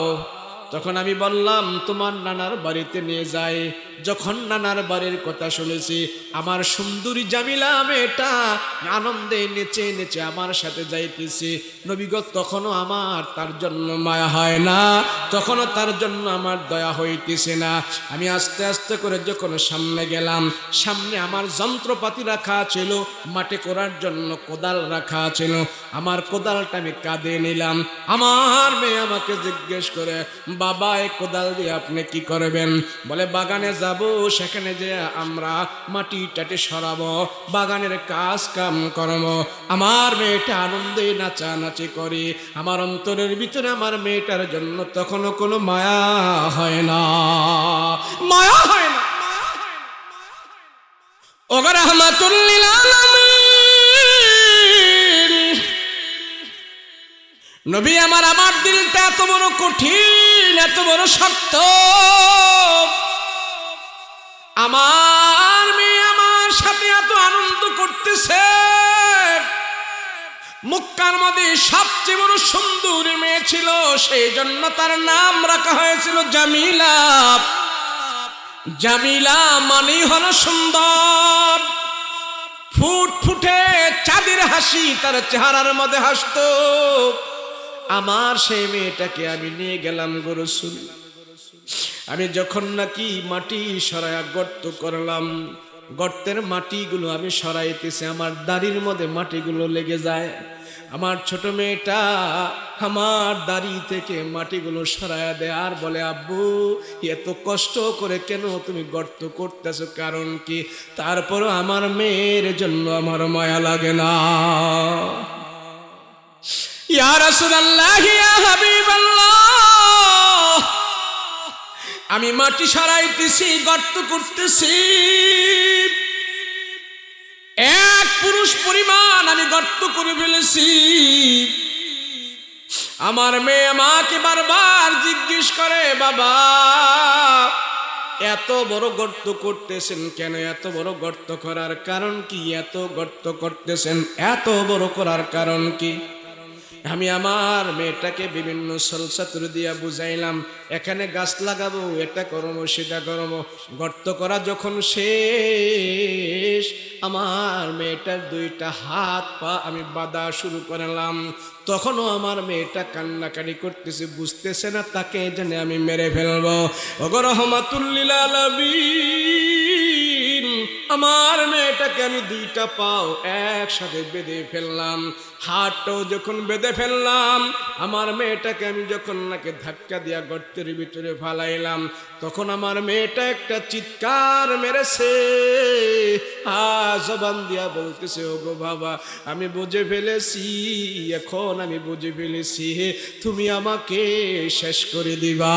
তখন আমি বললাম তোমার নানার বাড়িতে নিয়ে যাই। যখন নানার বাড়ির কথা শুনেছি, আমার সুন্দরী জামিলা মেয়েটা আনন্দে নেচে নেচে আমার সাথে যাইতেছি। নবী গো, তখনও আমার তার জন্য মায়া হয় না, তখনও তার জন্য আমার দয়া হইতেছে না। আমি আস্তে আস্তে করে যখন সামনে গেলাম, সামনে আমার যন্ত্রপাতি রাখা ছিল, মাটি করার জন্য কোদাল রাখা ছিল। আমার কোদালটা আমি কাঁধে নিলাম। আমার মেয়ে আমাকে জিজ্ঞেস করে, বাবা এই কোদাল দিয়ে আপনি কি করবেন? বলে বাগানে যাব, সেখানে যে আমরা মাটি টাটি সরাবো, বাগানের কাজ কাম করবো। আমার মেয়েটা আনন্দে নাচানাচি করি, আমার অন্তরের ভিতরে আমার মেয়েটার জন্য তখনও কোনো মায়া হয় না, মায়া হয় না। ওগো রাহমাতুল লিল আলামিন, নবী আমার দিলটা এত বড় কঠিন, এত বড় শক্ত। আমার মেয়ে আমার সাথে এত আনন্দ করতেছে, মক্কার মধ্যে সবচেয়ে বড় সুন্দরী মেয়ে ছিল, সেই জন্য তার নাম রাখা হয়েছিল জামিলা। জামিলা মানেই হলো সুন্দর। ফুটফুটে চাঁদের হাসি তার চেহারার মধ্যে হাসতো। আমার সেই মেয়েটাকে আমি নিয়ে গেলাম গো রাসূল। আমি যখন নাকি মাটি সরায়া গর্ত করলাম, গর্তের মাটিগুলো আমি সরাইতেছি, আমার দাড়ির মধ্যে মাটিগুলো লেগে যায়। আমার ছোট মেয়েটা আমার দাড়ি থেকে মাটিগুলো সরায়া দেয় আর বলে, আব্বু এত কষ্ট করে কেন তুমি গর্ত করতেছো, কারণ কি? তারপরও আমার মেয়ের জন্য আমার মায়া লাগে না। ইয়া রাসূলুল্লাহ, ইয়া হাবিবাল্লাহ, আমি মাটি সরাইতেছি, গর্ত করতেছি, এক পুরুষ পরিমাণ আমি গর্ত করে ফেলেছি। আমার মেয়ে আমাকে বারবার জিজ্ঞেস করে, বাবা এত বড় গর্ত করতেছেন কেন? এত বড় গর্ত করার কারণ কি? এত গর্ত করতেছেন, এত বড় করার কারণ কি? আমি আমার মেয়েটাকে বিভিন্ন সলসাতুর দিয়া বুঝাইলাম, এখানে গাছ লাগাবো, এটা করবো, সেটা করবো। গর্ত করা যখন শেষ, আমার মেয়েটার দুইটা হাত পা আমি বাঁধা শুরু করলাম। তখনও আমার মেয়েটা কান্নাকাটি করতেছে, বুঝতেছে না তাকে জানে আমি মেরে ফেলবো। ওগো রহমাতুল লিল আলামিন, আমার মেয়েটাকে আমি দুইটা পাও একসাথে বেঁধে ফেললাম, হাতটাও যখন বেঁধে ফেললাম, আমার মেয়েটাকে আমি যখন নাকি ধাক্কা দিয়া গর্তের ভিতরে ফালাইলাম, তখন আমার মেয়েটা একটা চিৎকার মেরেছে, জবান দিয়া বলতেছে, ওগো বাবা আমি বুঝে ফেলেছি, এখন আমি বুঝে ফেলেছি, তুমি আমাকে শেষ করে দিবা।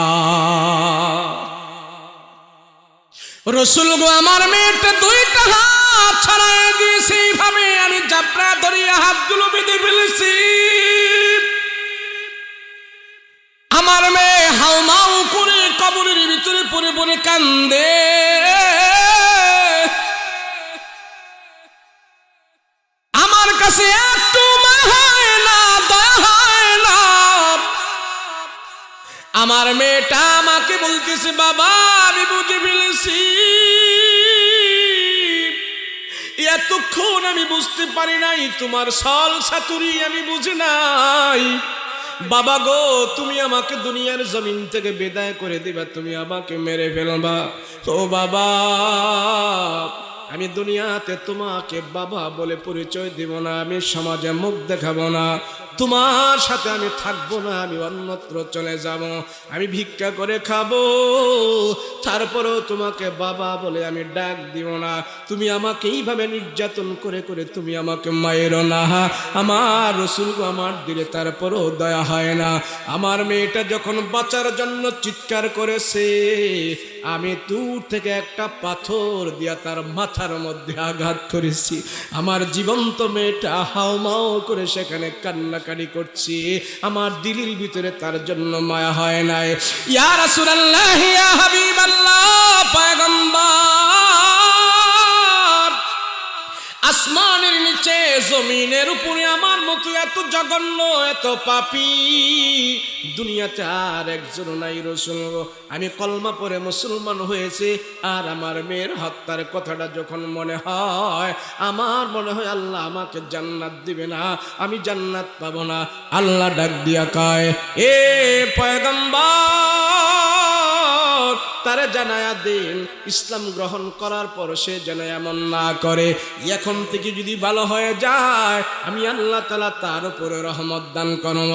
রাসূল গো, আমার মেয়েটা দুইটা হাত ছড়ায় দিয়েছে, এইভাবে আমি জাবরা ধরিয়া হাতগুলো বেঁধে ফেলেছি। আমার মেয়ে হাউমাউ করে কবরের ভিতরে পড়ে পড়ে কান্দে। আমার কাছে একটু মায়া হয় না, দয়া হয় না। আমার মেয়েটা আমাকে বলতেছে, বাবা আমি বুঝে ফেলেছি, এতক্ষণ আমি বুঝতে পারি নাই, তোমার সল সাতুরি আমি বুঝি নাই। বাবা গো, তুমি আমাকে দুনিয়ার জমিন থেকে বিদায় করে দিবা, তুমি আমাকে মেরে ফেলবা। ও বাবা, আমি দুনিয়াতে তোমাকে বাবা বলে পরিচয় দিব না, আমি সমাজে মুখ দেখাবো না, তোমার সাথে আমি থাকবো না, আমি অন্যত্র চলে যাব, আমি ভিক্ষা করে খাবো, তারপরেও তোমাকে বাবা বলে আমি ডাক দিব না। তুমি আমাকে এইভাবে নির্যাতন করে করে তুমি আমাকে মায়েরও না। আমার রাসূল আমার দিলে তারপরেও দয়া হয় না। আমার মেয়েটা যখন বাঁচার জন্য চিৎকার করেছে, আমি দূর থেকে একটা পাথর দিয়া তার মাথার মধ্যে আঘাত করেছি। আমার জীবন্ত মেয়েটা হাউমাউ করে সেখানে কান্নাকাটি করছি, আমার দিলের ভিতরে তার জন্য মায়া হয় নাই। ইয়া রাসূলুল্লাহ, ইয়া হাবিবাল্লাহ, পয়গম্বর, আসমানের নিচে জমিনের উপরে আমার মতো এত জঘন্য, এত পাপী দুনিয়াতে আর একজন নাই। রাসূল, আমি কলমা পড়ে মুসলমান হয়েছে, আর আমার মেয়ের হত্যার কথাটা যখন মনে হয়, আমার মনে হয় আল্লাহ আমাকে জান্নাত দিবে না, আমি জান্নাত পাবো না। আল্লাহ ডাক দিয়া কয়, এ পয়গম্বর, তারে জানায়া দিন, ইসলাম গ্রহণ করার পর সে যেন এমন না করে। এখন থেকে যদি ভালো হয়ে যায়, আমি আল্লাহ তাআলা তার উপরে রহমত দান করব।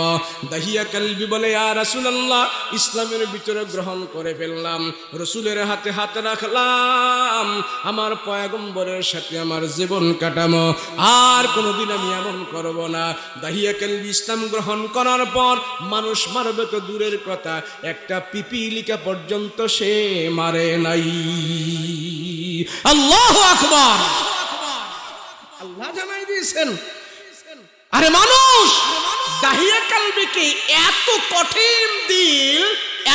দাহিয়া কালবি বলে, ইয়া রাসূলুল্লাহ, ইসলামের ভিতরে গ্রহণ করে ফেললাম, রাসূলের হাতে হাত রাখলাম, আমার পয়গম্বরের সাথে আমার জীবন কাটামো, আর কোনোদিন আমি এমন করব না। দাহিয়া কালবি ইসলাম গ্রহণ করার পর মানুষ মারবে তো দূরের কথা, একটা পিপিলিকা পর্যন্ত সে মারে নাই। আল্লাহু আকবার। আল্লাহ জানাই দিয়েছেন। আরে মানুষ, দাহিয়া কালবিকে এত কঠিন দিল,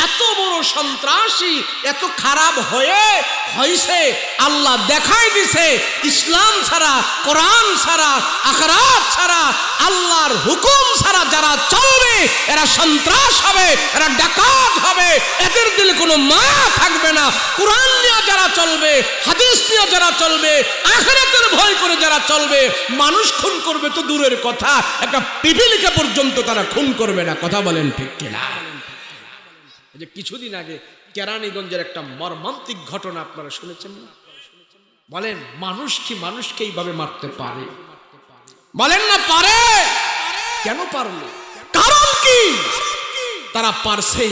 এত বড় সন্ত্রাসী, এত খারাপ হয়েছে, আল্লাহ দেখাই দিছে ইসলাম ছাড়া, কোরআন ছাড়া, আখিরাত ছাড়া, আল্লাহর আল্লাহর হুকুম ছাড়া যারা চলবে এরা সন্ত্রাস হবে, এরা ডাকাত হবে, এদের দিলে কোনো মায়া থাকবে না। কোরআন নিয়ে যারা চলবে, হাদিস নিয়ে যারা চলবে, আখিরাতের ভয় করে যারা চলবে, মানুষ খুন করবে তো দূরের কথা, একটা পিপিলিকা পর্যন্ত তারা খুন করবে না। কথা বলেন ঠিক কিনা? যে কিছুদিন আগে কেরানীগঞ্জের একটা মর্মান্তিক ঘটনা আপনারা শুনেছেন না? বলেন মানুষ কি মানুষকে এইভাবে মারতে পারে? বলেন না পারে? কেন পারলো? কারণ কি? তারা পারছে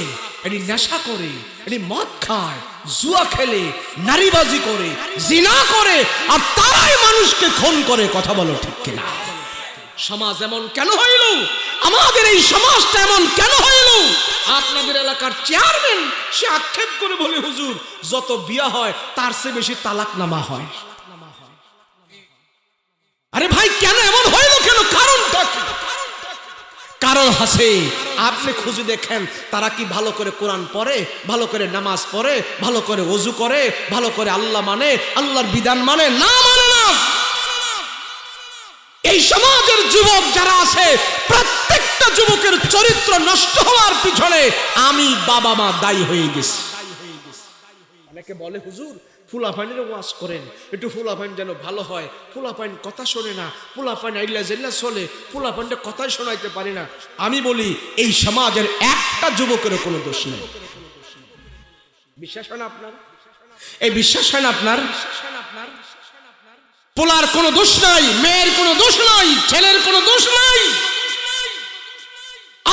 এটি নেশা করে, এটি মদ খায়, জুয়া খেলে, নারীবাজি করে, জিনা করে, আর তারাই মানুষকে খুন করে। কথা বলো ঠিক কিনা? সমাজ এমন কেন হইল? আমাদের এই সমাজটা এমন কেন হইল? আপনাদের এলাকার চেয়ারম্যান সে আক্ষেপ করে বলে, হুজুর যত বিয়া হয় তার চেয়ে বেশি তালাকনামা হয়। আরে ভাই কেন এমন হইল? কেন? কারণটা কি? কারণ আছে, আপনি খুঁজে দেখেন তারা কি ভালো করে কোরআন পড়ে, ভালো করে নামাজ পড়ে, ভালো করে ওযু করে, ভালো করে আল্লাহ মানে, আল্লাহর বিধান মানে? না, মানে না। এই সমাজের যুবক যারা আছে প্রত্যেকটা যুবকের চরিত্র নষ্ট হওয়ার পিছনে আমি বাবা মা দায়ী হয়ে গেছি। অনেকে বলে হুজুর ফুলাফাইনের ওয়াজ করেন, একটু ফুলাফাইন যেন ভালো হয়, ফুলাফাইন কথা শোনে না, ফুলাফাইন আইলা জেল্লা চলে, ফুলাফাইনটা কথাই শোনাইতে পারি না। আমি বলি এই সমাজের একটা যুবকের কোনো দোষ নেই। বিশ্বাস হয় না আপনার? এই বিশ্বাস হয় না আপনার? পোলার কোনো দোষ নাই, মেয়ের কোনো দোষ নাই, ছেলের কোনো দোষ নাই।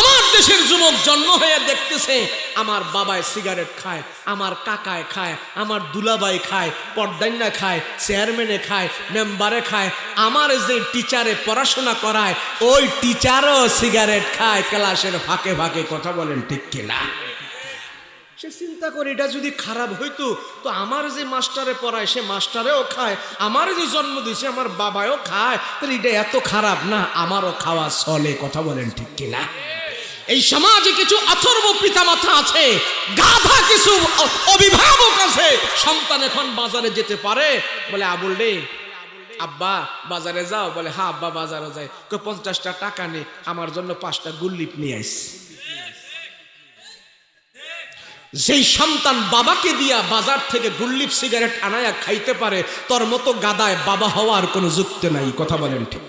আমার দেশের যুবক জন্ম হয়ে দেখতেছে আমার বাবায় সিগারেট খায়, আমার কাকায় খায়, আমার দুলাভাই খায়, পর্দাইনা খায়, চেয়ারম্যানে খায়, মেম্বারে খায়, আমার যে টিচারে পড়াশোনা করায় ওই টিচারও সিগারেট খায় ক্লাসের ফাঁকে ফাঁকে। কথা বলেন ঠিক কিনা? সে চিন্তা করে এটা যদি খারাপ হইতো তো আমার যে মাস্টারে পড়ায় সে মাস্টারেও খায়, আমার যে জন্ম দিয়েছে আমার বাবাও খায়, তাহলে এটা এত খারাপ না, আমারও খাওয়া চলে। কথা বলেন ঠিক কিনা? এই সমাজে কিছু অথর্ব পিতামাতা আছে, গাধা কিছু অভিভাবক আছে। সন্তান এখন বাজারে যেতে পারে, বলে আবুল রে আব্বা বাজারে যাও, বলে হ্যাঁ আব্বা বাজারে যায়, 50টা টাকা নে, আমার জন্য 5টা গুল্লিপ নিয়ে আইস। যেই সন্তান বাবাকে দিয়া বাজার থেকে গুল্লিপ সিগারেট আনায়া খাইতে পারে, তোর মতো গাদায় বাবা হওয়ার কোনো যুক্তি নাই। কথা বলেন ঠিক?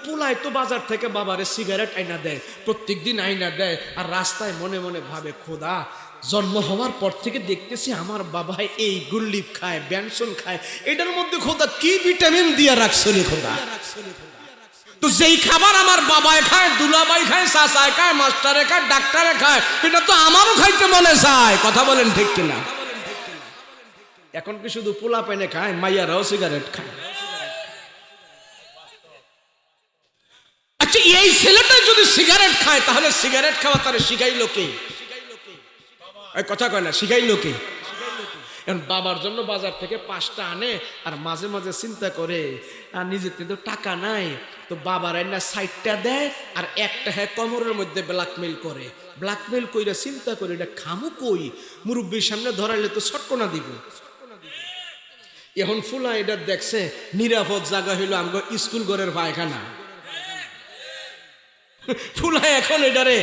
পোলায় তো বাজার থেকে বাবারে সিগারেট আইনা দেয়, প্রত্যেক দিন আইনা দেয়, আর রাস্তায় মনে মনে ভাবে খোদা জন্ম হওয়ার পর থেকে দেখতেছি আমার বাবা এই গুল্লিপ খায়, ব্যানসন খায়, এটার মধ্যে খোদা কি ভিটামিন দিয়া রাখছো রে খোদা? তো যেই খাবার আমার বাবায় খায়, দুলাভাই খায়, চাচায় খায়, মাস্টারে খায়, ডাক্তারে খায়, এটা তো আমারও খাইতে মনে চায়। কথা বলেন ঠিক কিনা? এখন কি শুধু পোলা পাইনে খায়, মাইয়ারাও সিগারেট খায়। আচ্ছা এই ছেলেটা যদি সিগারেট খায় তাহলে সিগারেট খাওয়া তার শিখাইলো কে? কথা কয় না, শিখাইলো কে? বাবার জন্য বাজার থেকে 5টা আনে, আর মাঝে মাঝে চিন্তা করে আর নিজের তো টাকা নাই, তো বাবার এনে 60টা দেয়, আর একটা হ্যাঁ কোমরের মধ্যে ব্ল্যাকমেল করে, ব্ল্যাকমেল কইরা চিন্তা করে এটা খামু কই, মুরব্বীর সামনে ধরাইলে তো ছটকনা দিব। এখন ফুলা এটা দেখছে নিরাপদ জায়গা হইলো আমগো স্কুল ঘরের পায়খানা। ফুলা এখন এটারে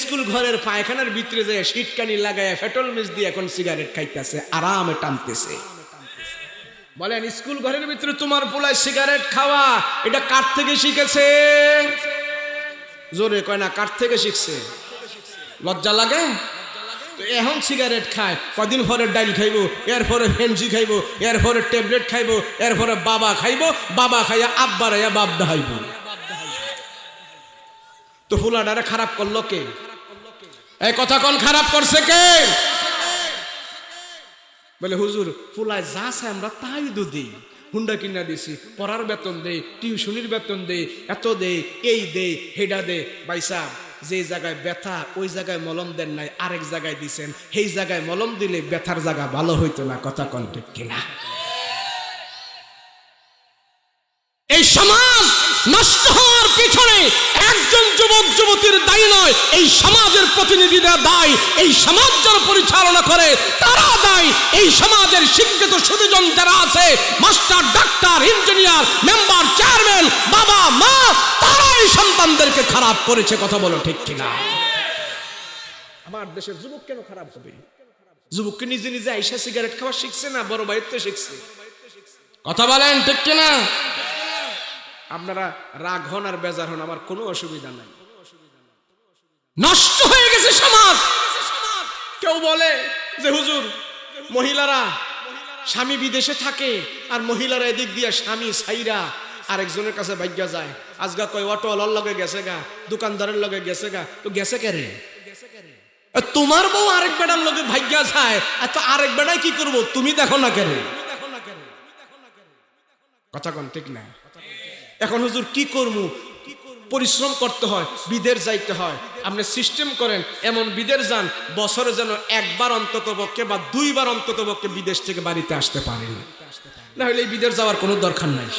স্কুল ঘরের পায়খানার ভিতরে যায় শীতকানি লাগায় ফেটল মিস দিয়ে এখন সিগারেট খাইতেছে, আরামে টানতেছে। বলেন স্কুল ঘরের ভিতরে তোমার পোলায় সিগারেট খাওয়া এটা কার থেকে শিখেছে? জোরে কয় না, কার থেকে শিখছে? লজ্জা লাগে? এখন সিগারেট খায়, কদিন পরে ডাইল খাইবো, এরপরে ফেন্সি খাইবো, এরপরে ট্যাবলেট খাইবো, এরপরে বাবা খাইবো, বাবা খাইয়া আব্বা রাইয়া বাপ দাহাইবো। তো ফুলাডারে খারাপ করলো কে? এই কথা কোন খারাপ করছে কে? বলে হুজুর ফুলায় যা চাই আমরা তাই তো দিই, হুন্ডা কিনা দিছি, পড়ার বেতন দেই, টিউশনির বেতন দেই, এত দেই, এই দেই, হেডা দে। বাইসা যে জায়গায় ব্যথা ওই জায়গায় মলম দেন নাই, আরেক জায়গায় দিছেন, সেই জায়গায় মলম দিলে ব্যথার জায়গা ভালো হইতো না। কথা কোন ঠিক কিনা? এই সমাজ নষ্ট হওয়ার পিছনে একজন যুবক যুবতীর দায়ী নয়, এই সমাজের প্রতিনিধিরা দায়ী। এই সমাজ যারা পরিচালনা করে তারা দায়ী। এই সমাজের শিক্ষিত সুদীজন যারা আছে, master, doctor, engineer, member, chairman, বাবা মা, তারা পোলাপানদেরকে খারাপ করেছে, কথা বলো ঠিক কিনা? আমার দেশের যুবক কেন খারাপ হবে? যুবককে নিজে নিজে আইসা সিগারেট খাওয়া শিখছে না বড় ভাইয়ের তো শিখছে, কথা বলেন ঠিক কিনা? আপনারা রাগ হন আর বেজার হন, আমার কোনো অসুবিধা নাই। নষ্ট হয়ে গেছে সমাজ। কেউ বলে যে হুজুর মহিলারা স্বামী বিদেশে থাকে আর মহিলারা এদিক দিয়ে স্বামী সাইরা আরেকজনের কাছে ভাগ্যা যায়। আজগা কয় অটোওয়ালার লগে গেছে গা, দোকানদারের লগে গেছে গা, তো গেছে কে রে? তোমার বউ আরেক বেটার লগে ভাগ্যা যায়, এত আরেক বেটাই কি করবো তুমি দেখো না কে রে? কথা কোন ঠিক না? এখন হুজুর কি করবো? পরিশ্রম করতে হয়, বিদেশ যাইতে হয়। আপনি সিস্টেম করেন এমন বিদেশ যান বছরে যেন একবার অন্তত পক্ষে বা দুইবার অন্তত পক্ষে বিদেশ থেকে বাড়িতে আসতে পারেন, না হলে এই বিদেশ যাওয়ার কোনো দরকার নাই।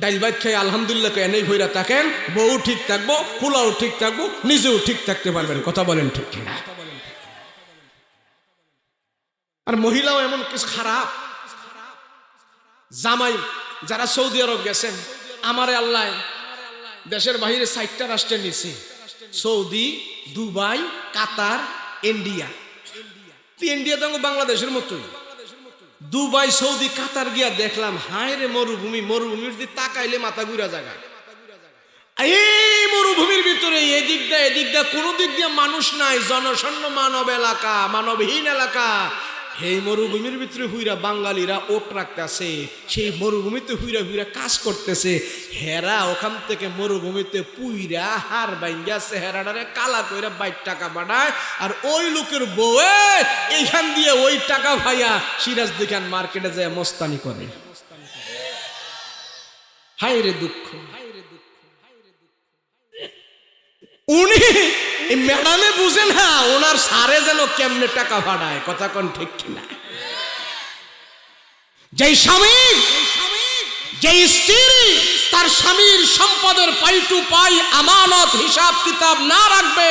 ডাইল ভাত খেয়ে আলহামদুলিল্লাহ এনেই ভইরা থাকেন, বউ ঠিক থাকবো, পোলাও ঠিক থাকবো, নিজেও ঠিক থাকতে পারবেন, কথা বলেন ঠিক কিনা? আর মহিলাও এমন কিছু খারাপ। জামাই যারা সৌদি আরব গেছেন, আমারে আল্লাহ দেশের বাহিরে 4টা রাষ্ট্রে নিছে, সৌদি, দুবাই, কাতার, ইন্ডিয়া। ইন্ডিয়া তো বাংলাদেশের মতোই। দুবাই, সৌদি, কাতার গিয়া দেখলাম হায় রে মরুভূমি, মরুভূমির দিকে তাকাইলে মাথা ঘুরা জায়গায়। এই মরুভূমির ভিতরে এদিক দা কোনো দিক দিয়ে মানুষ নাই, জনশূন্য মানব এলাকা, মানবহীন এলাকা। এই মরুভূমির ভিতরে হুইরা বাঙালিরা ওট রাখতেছে, সেই মরুভূমিতে হুইরা হুইরা কাজ করতেছে। হেরা ওখান থেকে মরুভূমিতে পুইরা হার বাইঙ্গা চেহারাটারে কালা কইরা 22 টাকা বানায়, আর ওই লোকের বউয়ে এইখান দিয়ে ওই টাকা ভাইয়া সিরাজ দিখান মার্কেটে যায় মস্তানি করে। হায় রে দুঃখ। উনি ম্যাডামে বুঝে না ওনার সারে যেন কেমনে টাকা ভাড়ায়, কথা কোন ঠিক কিনা? যেই স্বামী যেই স্ত্রী তার স্বামীর সম্পদের পাই টু পাই আমানত হিসাব কিতাব না রাখবে,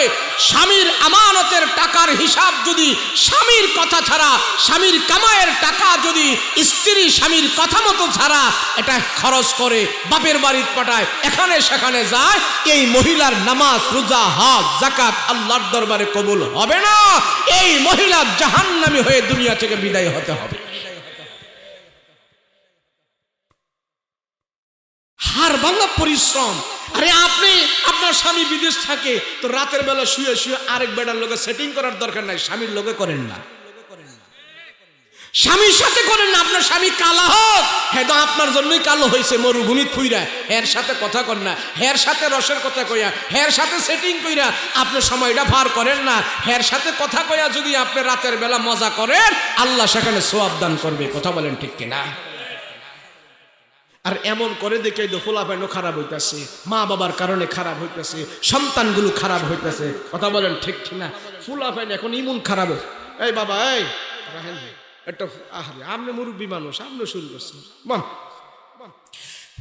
স্বামীর আমানতের টাকার হিসাব যদি স্বামীর কথা ছাড়া, স্বামীর কামাইয়ের টাকা যদি স্ত্রী স্বামীর কথা মতো ছাড়া এটা খরচ করে বাপের বাড়ির পাঠায়, এখানে সেখানে যায়, এই মহিলার নামাজ, রোজা, হজ, যাকাত আল্লাহর দরবারে কবুল হবে না। এই মহিলা জাহান্নামী হয়ে দুনিয়া থেকে বিদায় হতে হবে। হার ভাঙা পরিশ্রম। আরে আপনি আপনার স্বামী বিদেশ থাকে তো রাতের বেলা শুয়ে শুয়ে আরেক বেটার লোকে সেটিং করার দরকার নাই, স্বামীর লোকে করেন না, স্বামীর সাথে করেন না। আপনার স্বামী কালা হোক, হ্যাঁ তো আপনার জন্যই কালো হয়েছে মরুভূমি খুইরা, এর সাথে কথা কর না, হের সাথে রসের কথা কইয়া, হের সাথে সেটিং কইরা আপনি সময়টা পার করেন না। হের সাথে কথা কইয়া যদি আপনি রাতের বেলা মজা করেন, আল্লাহ সেখানে সওয়াব দান করবে, কথা বলেন ঠিক কিনা? আর এমন করে দেখে ফোলাফাইনও খারাপ হইতেছে, মা বাবার কারণে খারাপ হইতেছে, সন্তানগুলো খারাপ হইতেছে, কথা বলেন ঠিক কিনা? ফোলাফাইন এখন ইমন খারাপ। এই বাবা, এই একটা আহারে, আপনি মুরব্বী মানুষ, আপনি শুরু করছেন বল।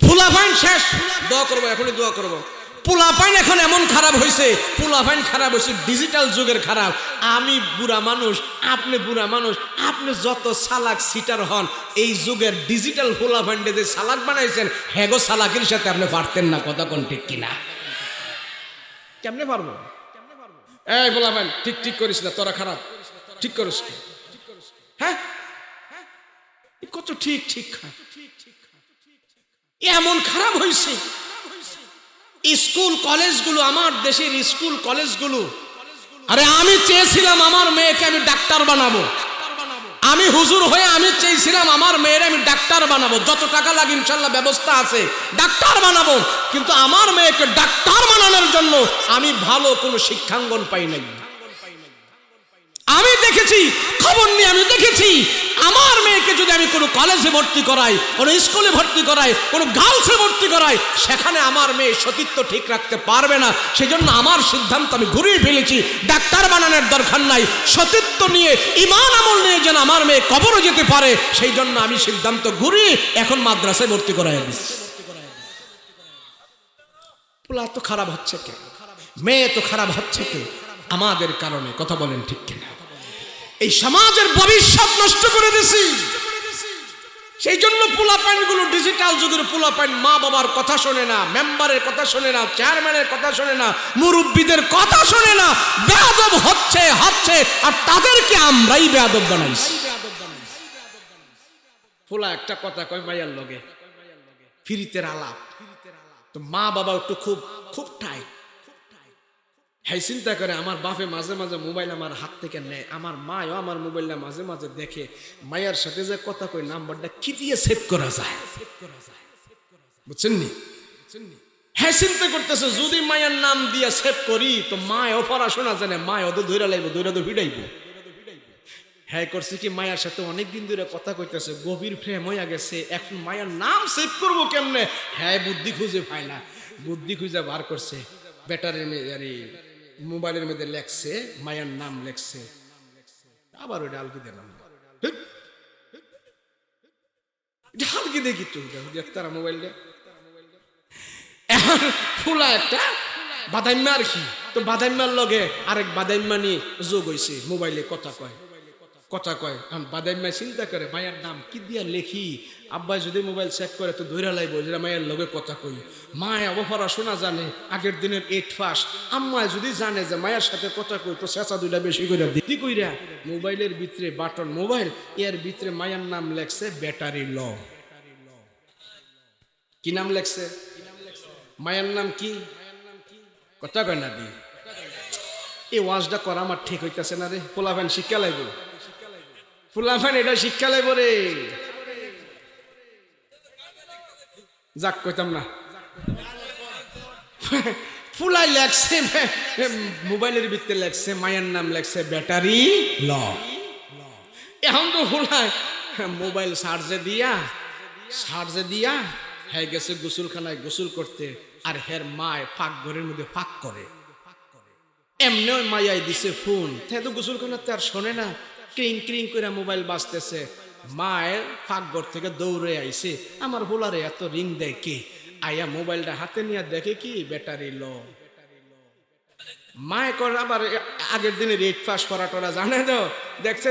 ফুলাফাইন শেষ, দোয়া করবো, এখনই দোয়া করবো। পোলাপাইন এখন এমন খারাপ হয়েছে, পোলাপাইন খারাপ হয়েছে ডিজিটাল যুগের খারাপ। আমি বুড়া মানুষ, আপনি বুড়া মানুষ, আপনি যত চালাক সিটার হন, এই যুগের ডিজিটাল পোলাপাইনটা যে চালাক বানাইছেন, হেগো চালাকের সাথে আপনি পারতেন না, কথা কোন ঠিক কিনা? কেমনে পারবো? এই পোলাপাইন ঠিক ঠিক করিস না, তোরা খারাপ ঠিক করিস, হ্যাঁ কত ঠিক ঠিক এমন খারাপ হয়েছে। স্কুল কলেজগুলো, আমার দেশের স্কুল কলেজগুলো, আরে আমি চেয়েছিলাম আমার মেয়েকে আমি ডাক্তার বানাবো, আমি হুজুর হয়ে আমি চেয়েছিলাম আমার মেয়ের আমি ডাক্তার বানাবো, যত টাকা লাগে ইনশাল্লাহ ব্যবস্থা আছে, ডাক্তার বানাবো। কিন্তু আমার মেয়েকে ডাক্তার বানানোর জন্য আমি ভালো কোনো শিক্ষাঙ্গন পাই নাই। আমি দেখেছি, খবর নিয়ে আমি দেখেছি, আমার মেয়েকে যদি আমি কোনো কলেজে ভর্তি করাই, কোনো স্কুলে ভর্তি করাই, কোনো গার্লসে ভর্তি করাই, সেখানে আমার মেয়ে সতীত্ব ঠিক রাখতে পারবে না। সেই জন্য আমার সিদ্ধান্ত আমি ঘুরিয়ে ফেলেছি, ডাক্তার বানানোর দরকার নাই, সতীত্ব নিয়ে ঈমান আমল নিয়ে যেন আমার মেয়ে কবরে যেতে পারে, সেই জন্য আমি সিদ্ধান্ত ঘুরিয়ে এখন মাদ্রাসায় ভর্তি করাই দিচ্ছি। পোলা তো খারাপ হচ্ছে কে, মেয়ে তো খারাপ হচ্ছে কে? আমাদের কারণে, কথা বলেন ঠিক কিনা? এই সমাজের ভবিষ্যৎ নষ্ট করে দিছি। সেই জন্য পোলাপাইনগুলো ডিজিটাল যুগের পোলাপাইন মা বাবার কথা শোনে না, মেম্বারের কথা শোনে না, চেয়ারম্যানের কথা শোনে না, মুরব্বীদের কথা শোনে না, বেয়াদব হচ্ছে আর তাদেরকে আমরাই বেয়াদব বানাইছি। পোলা একটা কথা কয় মাইয়ার লগে ফিরিতের আলাপ, তো মা বাবা একটু খুব টাইট। হ্যাঁ, চিন্তা করে আমার বাপে মাঝে মাঝে মোবাইল আমার হাত থেকে নেয়, আমার মাও আমার মোবাইলটা মাঝে মাঝে দেখে, মায়ের সাথে যে কথা কই নাম্বারটা কি দিয়ে সেভ করা যায়, বুঝছেন নি? হ্যাঁ, চিন্তা করতেছে যদি মায়ের নাম দিয়ে সেভ করি তো মায়ও পড়াশোনা জানে, মায়ও তো ধৈরা লাগবো, ধৈরা তো ভিড়াইব। হ্যাঁ, করছে কি মায়ের সাথে অনেকদিন ধরে কথা কইতেছে, গভীর প্রেম হইয়া গেছে, এখন মায়ের নাম সেভ করবো কেমনে? হ্যাঁ, বুদ্ধি খুঁজে পায় না, বুদ্ধি খুঁজে বার করছে, ব্যাটারির মোবাইলের মধ্যে লেখছে মায়ের নাম লেখছে, আবার ওই ডালকি দিলাম ডালকি দেখি তো তারা মোবাইলটা এখন ফুলা একটা বাদাইম্মা আর কি, তো বাদাইম্মার লগে আরেক বাদাইম্মা নিয়ে যোগ হয়েছে, মোবাইলে কথা কয়। বাদাইম্মা চিন্তা করে মায়ের নাম কি দিয়া লেখি, আব্বাই যদি মোবাইল চেক করে তো ধৈরা লাইব যেটা মায়ের লগে কথা কই। মায় অবফরা শোনা জানে, আগের দিনের 8 পাস। আম্মায় যদি জানে যে মায়ের সাথে কথা কই তো চেঁচা দুইটা বেশি করে দিতি কইরা মোবাইলের ভিতরে বাটন মোবাইল, এর ভিতরে মায়ের নাম লেখছে ব্যাটারি ল। কি নাম লেখছে? মায়ের নাম কি? কথা কয় না দি, এই ওয়াজটা করা আমার ঠিক হইতেছে না রে। পোলাফান শিক্ষা লাইব, পোলাফান এটা শিক্ষা লাইব রে। যাক কইতাম না, ফুলাই লেখছে মোবাইলের ভিতরে লেখছে মায়ের নাম লেখছে ব্যাটারি ল। এখন তো ফুলাই মোবাইল চার্জে দিয়া হ্যাঁ গেছে গোসলখানায় গোসল করতে, আর হের মায় ফাঁক ঘরের মধ্যে ফাঁক করে, এমনি মায়াই দিছে ফোন, তাই তো গোসলখানাতে আর শোনে না, ক্রিং ক্রিং করে মোবাইল বাজতেছে। মায়ের ফাঁক ঘর থেকে দৌড়ে আইছে, আমার হোলারে এত রিং দেয় কে? আয়া মোবাইলটা হাতে নিয়ে দেখে কি ব্যাটারি ল। মায় কর আবার আগের দিনে 8 পাস পড়া জানে তো, দেখছে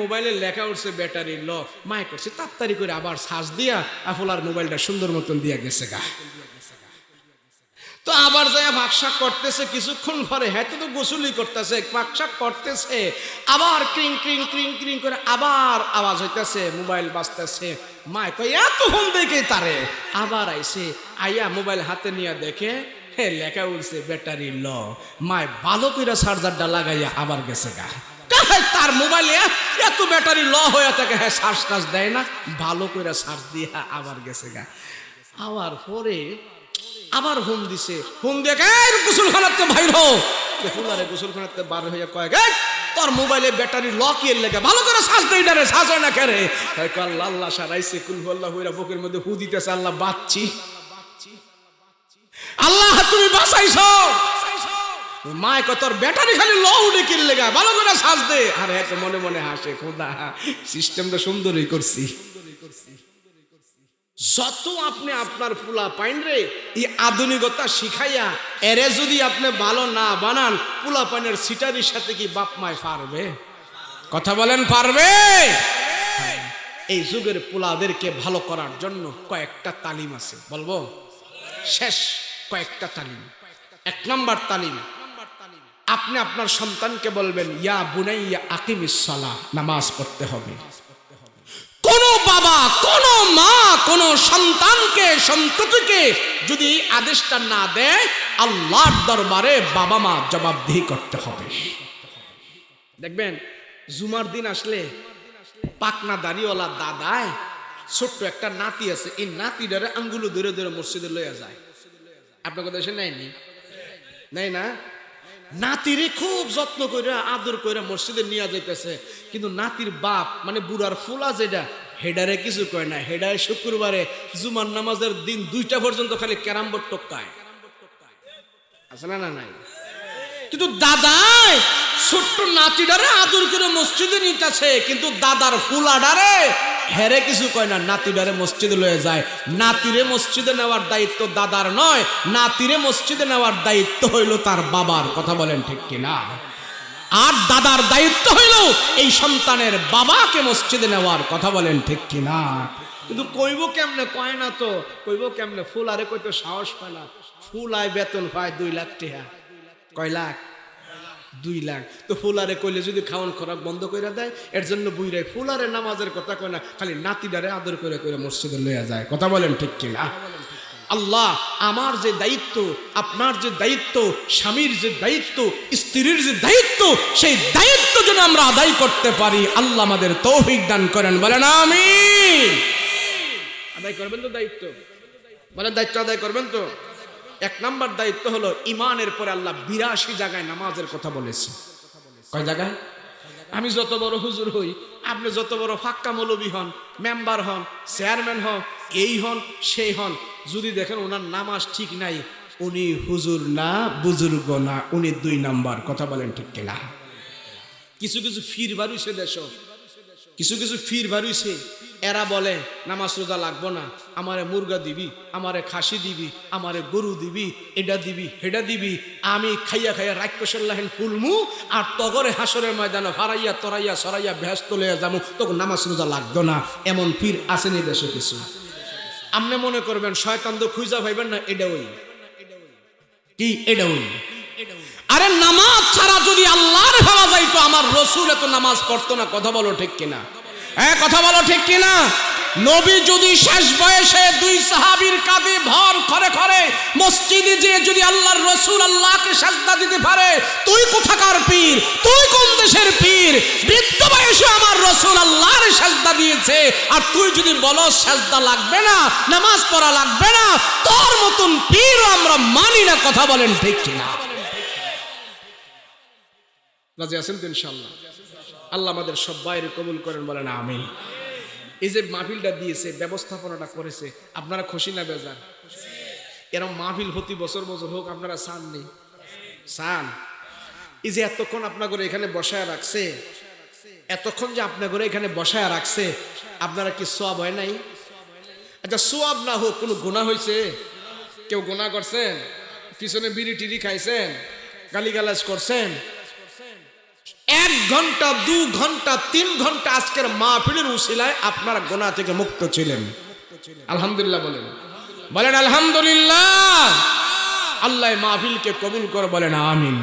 মোবাইলে লেখা উঠছে ব্যাটারি ল। মায় করছে তাড়াতাড়ি করে আবার চার্জ দিয়া আফলার মোবাইলটা সুন্দর মতন দিয়া গেছে গা। তো আবার যায় ভাগশাক করতেছে, কিছুক্ষণ পরে হ্যাঁ তো গোসলই করতেছে, ভাগশাক করতেছে, আবার ক্রিং ক্রিং ক্রিং ক্রিং করে আবার আওয়াজ হইতেছে, মোবাইল বাজতেছে। মায় কই এত ফোন দেখে তারে, আবার আইছে, আইয়া মোবাইল হাতে নিয়ে দেখে হ্যাঁ লেখা উঠছে ব্যাটারি ল। মায় ভালো করে চার্জারটা লাগাইয়া আবার গেছে গা। তার মোবাইলে এত ব্যাটারি ল হয়ে থাকে, হ্যাঁ চার্জ টার্জ দেয় না, ভালো করে চার্জ দিয়ে আবার গেছে গা। আবার পরে আবার ফোন দিছে, ফোন দিয়ে গোসলখানাতে বাইর হো, ফুলারে গোসলখানাতে বার হইয়া কয় তোর মোবাইলে ব্যাটারি ল কি এর লেগে, ভালো করে চার্জ দেই না রে, চার্জ হয় না কেরে? আল্লাহ আল্লাহ সারাইছে কুলহুল্লাহ হইরা বুকের মধ্যে হু দিতেছে, আল্লাহ বাঁচছি, আল্লাহ তুমি বাঁচাইছো। মায় কয় তোর ব্যাটারি খালি ল উঠে কি লেগা, ভালো করে চার্জ দে। আর এত মনে মনে হাসে, খোদা সিস্টেমটা সুন্দরই করছি। যত আপনি আপনার পোলা পাইন রে এই আধুনিকতা শিখাইয়া এরে যদি আপনি ভালো না বানান, পোলা পাইনের সিটারির সাথে কি বাপ মায় পারবে? কথা বলেন, পারবে? এই যুগের পোলাদেরকে ভালো করার জন্য কয়েকটা তালিম আছে, বলবো শেষ কয়েকটা তালিম। 1 নম্বর তালিম, আপনি আপনার সন্তানকে বলবেন ইয়া বুনাইয়া আকিমিস সালাহ, নামাজ পড়তে হবে। কোন বাবা, কোন মা, কোন সন্তানকে সন্ততিকে যদি আদেশটা না দেয়, আল্লাহর দরবারে বাবা মা জবাবদিহি করতে হবে। দেখবেন জুমার দিন আসলে পাকনা দাড়িওয়ালা দাদায় ছোট্ট একটা নাতি আছে, এই নাতিটারে আঙ্গুলো ধরে ধরে মসজিদে লইয়া যায়। আপনার কথা এসে নেয়নি? নেই না? নাতিরে খুব যত্ন করে আদর করে মসজিদে নিয়ে যাইতেছে, কিন্তু নাতির বাপ মানে বুড়ার ফুলা যেটা হেডারে কিছু কয় না, হেডারে শুক্রবারে জুমার নামাজের দিন 2টা পর্যন্ত খালি ক্যারাম বোর্ড টপকায়, আছে না? না নাই। কিন্তু দাদাই ছোট্ট নাতিটারে আদর করে মসজিদে নিতেছে, কিন্তু দাদার ফুলাডারে হেরে কিছু কয় না, নাতিডারে মসজিদে লয়ে যায়। নাতিরে মসজিদে নেওয়ার দায়িত্ব দাদার নয়, নাতিরে মসজিদে নেওয়ার দায়িত্ব হইল তার বাবার। কথা বলেন ঠিক কিনা? আর দাদার দায়িত্ব হইল এই সন্তানের বাবাকে মসজিদে নেওয়ার। কথা বলেন ঠিক কিনা? কিন্তু কইব কেমনে, কয় না তো, কইব কেমনে, ফুল আরে কইতো সাহস পায় না। ফুল আয় বেতন পায় 2 লাখ টাকা। কয় লাখ? 2 লাখ। তো ফুলারে কইলে যদি খাওয়ান খোরাক বন্ধ করে দেয়, এর জন্য বুইরাই ফুলারে নামাজের কথা কয় না, খালি নাতিদারে আদর করে করে মসজিদে লইয়া যায়। কথা বলেন ঠিক কিনা? আল্লাহ আমার যে দায়িত্ব, আপনার যে দায়িত্ব, স্বামীর যে দায়িত্ব, স্ত্রীর যে দায়িত্ব, সেই দায়িত্ব যেন আমরা আদায় করতে পারি, আল্লাহ আমাদের তৌফিক দান করেন। বলেন আমিন। আদায় করবেন তো দায়িত্ব? বলেন দায়িত্ব আদায় করবেন তো? 1 নাম্বার দায়িত্ব হলো ইমানের পরে আল্লাহ 82 জায়গায় নামাজের কথা বলেছে। কয় জায়গায়? আমি যত বড় হুজুর হই, আপনি যত বড় ফাক্কা মৌলবী হন, মেম্বার হন, চেয়ারম্যান হন, এই হন সেই হন, যদি দেখেন ওনার নামাজ ঠিক নাই, উনি হুজুর না, বুজুর্গ না, উনি 2 নাম্বার। কথা বলেন ঠিক কিনা? কিছু কিছু ফির বাড়িছে দেশ, কিছু কিছু ফির বাড়িছে, এরা বলে নামাজ রোজা লাগবো না, আমারে মুরগা দিবি, আমারে খাসি দিবি, আমারে গরু দিবি, এটা দিবি হেডা দিবি, আমি খাইয়া খাইয়া রাক্ষসল্লাহেন ফুলমু, আর তগরে হাসরের ময়দানে ফারাইয়া তরাইয়া সরাইয়া ব্যস্ত লইয়া যামু, তখন নামাজ রোজা লাগতো না। এমন পীর আসেনি দেশে কিছু। আপনি মনে করবেন শয়তান তো খুঁজা পাইবেন না, এটা ওই কি, এটা ওই। আরে নামাজ ছাড়া যদি আল্লাহর ভাবা যাইতো, আমার রসুল এত নামাজ পড়তো না। কথা বলো ঠিক কিনা? হ্যাঁ, কথা বলো ঠিক কিনা? নবী যদি শেষ বয়সে 2 সাহাবীর কাঁধে ভর করে করে মসজিদে যে যদি আল্লাহর রসুল আল্লাহকে সাজদা দিতে পারে, তুই কোথাকার পীর, তুই কোন দেশের পীর? বৃদ্ধ বয়সে আমার রসুল আল্লাহর সাজদা দিয়েছে, আর তুই যদি বলো সাজদা লাগবে না, নামাজ পড়া লাগবে না, তোর মতন পীর আমরা মানি না। কথা বলেন ঠিক কিনা? রাজি আছেন তো ইনশাআল্লাহ? আল্লাহ আমাদের সবাইকে কবুল করেন। বলেন আমিন। এই যে মাহফিলটা দিয়েছে, ব্যবস্থাপনাটা করেছে, আপনারা খুশি না বেজার? এরকম মাহফিল প্রতি বছর বছর হোক, আপনারা চান নেই? চান। এই যে এতক্ষণ আপনাদের এখানে বসায় রাখছে, এতক্ষণ যে আপনাদের এখানে বসায় রাখছে, আপনারা কি সওয়াব হয় নাই? আচ্ছা, সওয়াব না হোক, কোনো গুনাহ হয়েছে? কেউ গুনাহ করছেন? পিছনে বিড়ি টিড়ি খাইছেন, গালিগালাজ করছেন? 1 ঘন্টা 2 ঘন্টা 3 ঘন্টা আজকের মাহফিলের উসিলায় আপনারা গুনাহ থেকে মুক্ত ছিলেন। আলহামদুলিল্লাহ বলেন, বলেন আলহামদুলিল্লাহ। আল্লাহ মাহফিলকে কবুল করে, বলেন আমিন।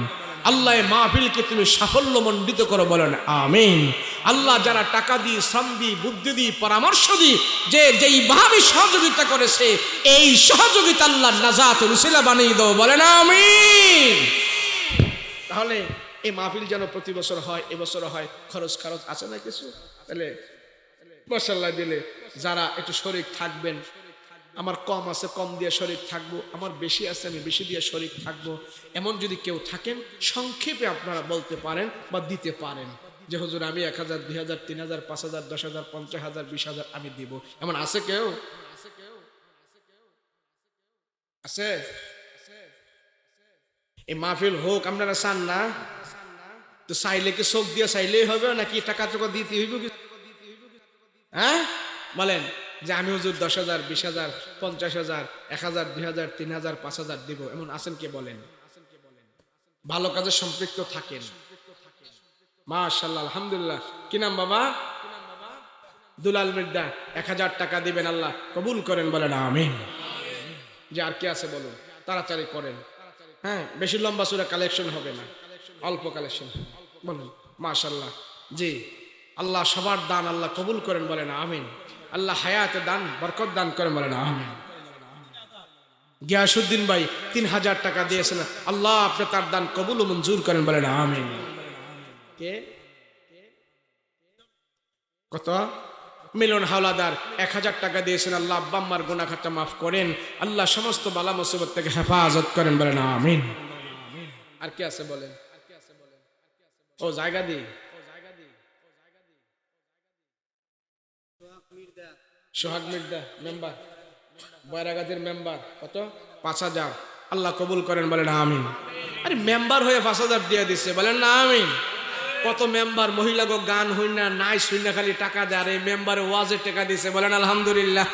আল্লাহ মাহফিলকে তুমি সাফল্যমণ্ডিত করো, বলেন আমিন। আল্লাহ যারা টাকা দিয়ে, শ্রম দিয়ে, বুদ্ধি দিয়ে, পরামর্শ দিয়ে যে যেইভাবে সহযোগিতা করেছে, এই সহযোগিতা আল্লাহ নাজাতের উসিলা বানিয়ে দাও, বলেন আমিন। তাহলে এই মাহফিল যেন প্রতি বছর হয়, এবছর হয়। খরচ আছে না কিছু? তাহলে মাশাআল্লাহ দিলে যারা একটু শরীক থাকবেন, আমার কম আছে কম দিয়ে শরীক থাকবো, আমার বেশি আছে আমি বেশি দিয়ে শরীক থাকবো, এমন যদি কেউ থাকেন সংক্ষেপে আপনারা বলতে পারেন বা দিতে পারেন যে হুজুর আমি 1000, 2000, 3000, 5000, 10000, 50000, 20000 আমি দিব। এমন আছে কেউ? আছে? এই মাহফিল হোক, আপনারা চান না? তো চাইলে কি চোখ দিয়ে চাইলেই হবে নাকি টাকা টাকা দিতে হইব? হ্যাঁ বলেন যে আমি হুজুর 10000, 20000, 50000, 1000, 2000, 3000, 5000 দিব, এমন আছেন কে? বলেন। ভালো কাজে সম্পৃক্ত থাকেন। মাশাআল্লাহ, আলহামদুলিল্লাহ। কি নাম বাবা? দুলাল মির্জা। 1000 টাকা দিবেন, আল্লাহ কবুল করেন, বলেন আমিন। যে আর কি আছে বলুন, তাড়াতাড়ি করেন। হ্যাঁ, বেশি লম্বা সূরা কালেকশন হবে না, অল্প কালেকশন বলুন। মাশাআল্লাহ। জি, আল্লাহ সবার দান আল্লাহ কবুল করেন, বলেন আমিন। আল্লাহ হায়াতে দান বরকত দান করেন, বলেন আমিন। গিয়াসউদ্দিন ভাই 3000 টাকা দিয়েছেন, আল্লাহ আপনি তার দান কবুল ও মঞ্জুর করেন, বলেন আমিন। কে? কত? মিলন হাওলাদার 1000 টাকা দিয়েছেন, আল্লাহ আব্বা আম্মার গুনাহ খাতা মাফ করেন, আল্লাহ সমস্ত বালা মুসিবত থেকে হেফাজত করেন, বলেন আমিন। আর কি আছে বলেন? ও জায়গা দি, সোহাগ মির্জা মেম্বার, বয়রাগাদের মেম্বার, কত? 5000, আল্লাহ কবুল করেন, বলেন আমিন। আরে মেম্বার হয়ে 5000 দিয়ে দিচ্ছে, বলেন না আমিন। কত মেম্বার মহিলা গো গান হই না নাই শুই না খালি টাকা দেয়, আর এই মেম্বারে ওয়াজের টাকা দিছে, বলেন আলহামদুলিল্লাহ।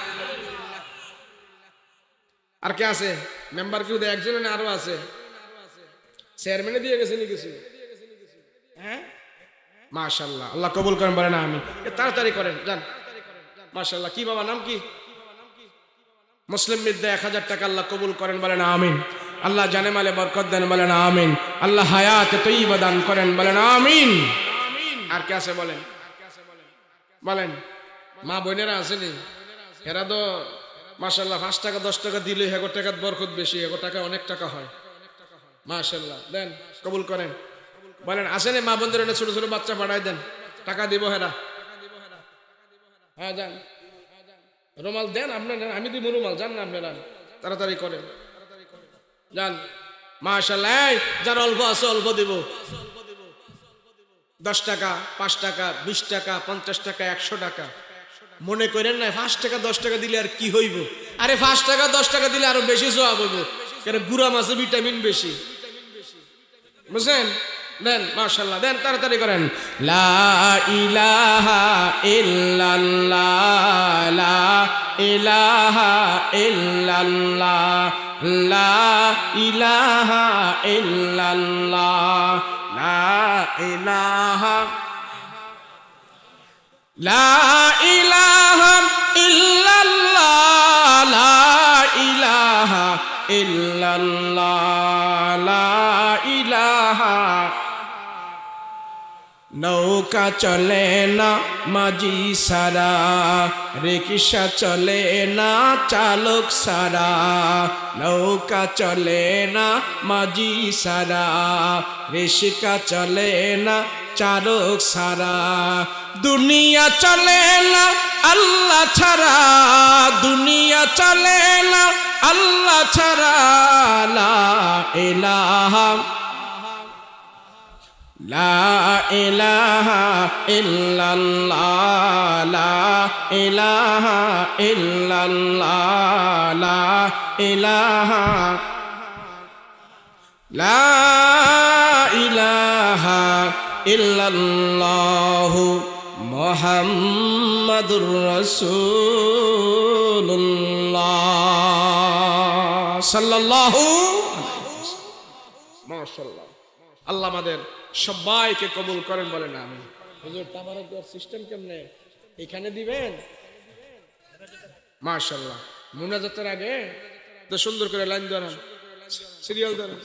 আর কে আছে মেম্বার? কেউ একজন না আরো আছে? চেয়ারম্যানে দিয়ে গেছে নি কিছু? হ্যাঁ, মাশাআল্লাহ, আল্লাহ কবুল করেন, বলেন আমিন। তাড়াতাড়ি করেন, যান মাশাআল্লাহ। কি বাবা নাম কি? মুসলিম বিদ্যা 1000 টাকা আল্লাহ কবুল করেন বলেন আমিন। আল্লাহ জানে মালে বরকত দেন বলেন আমিন। আল্লাহ হায়াত তৈয়বা দান করেন বলেন আমিন। আর কে আছে বলেন? বলেন মা বোনেরা আসেনি? এরা তো মাশাআল্লাহ 5 টাকা 10 টাকা দিলে 1 টাকার বরকত বেশি, 1 টাকা অনেক টাকা হয়। মাশাআল্লাহ দেন, কবুল করেন বলেন। আসেনি মা বোনদের ছোট ছোট বাচ্চা পাঠাই দেন, টাকা দিব হেরা। হ্যাঁ যান, রুমাল দেন আপনারা, আমি দিব রুমাল, যান না আপনারা তাড়াতাড়ি করেন যান। মাশাআল্লাহ যারা অল্প আছে অল্প দিব, 10 টাকা 5 টাকা 20 টাকা 50 টাকা 100 টাকা। মনে করেন না 5 টাকা 10 টাকা দিলে আর কি হইব? আরে 5 টাকা 10 টাকা দিলে আরো বেশি সওয়াব হইব, কারণ গুড়া মাছে ভিটামিন বেশি, বুঝছেন? দেন মাশাআল্লাহ দেন, তাড়াতাড়ি করেন। লা ইলাহা ইল্লাল্লাহ, লা ইলাহা ইল্লাল্লাহ, লা ইলাহা ইল্লাল্লাহ, লা ইলাহা, লা ইলাহা ইল্লাল্লাহ, লা ইলাহা ইল্লাল্লাহ, লা ইলাহা। নৌকা চলে না মাঝি সারা, রিকশা চলে না চালক সারা, নৌকা চলে না মাঝি সারা, রিকশা চলে না চালক সারা, দুনিয়া চলে না আল্লাহ ছাড়া, দুনিয়া চলে না আল্লাহ ছাড়া, লা ইলাহা, লা ইলাহা ইল্লাল্লাহ, লা ইলাহা ইল্লাল্লাহ, লা ইলাহা, লা ইলাহা ইল্লাল্লাহ মুহাম্মাদুর রাসূলুল্লাহ সাল্লাল্লাহু আলাইহি ওয়াসাল্লাম। মাশাআল্লাহ, আল্লাহ আমাদের সবাইকে কবুল করেন বলেন আমিন। হুজুর তাবারক দেওয়ার সিস্টেম কেমনে? এখানে দিবেন? মাশাআল্লাহ। মুনাজাতের আগে তো সুন্দর করে লাইন ধরেন, সিরিয়াল ধরেন।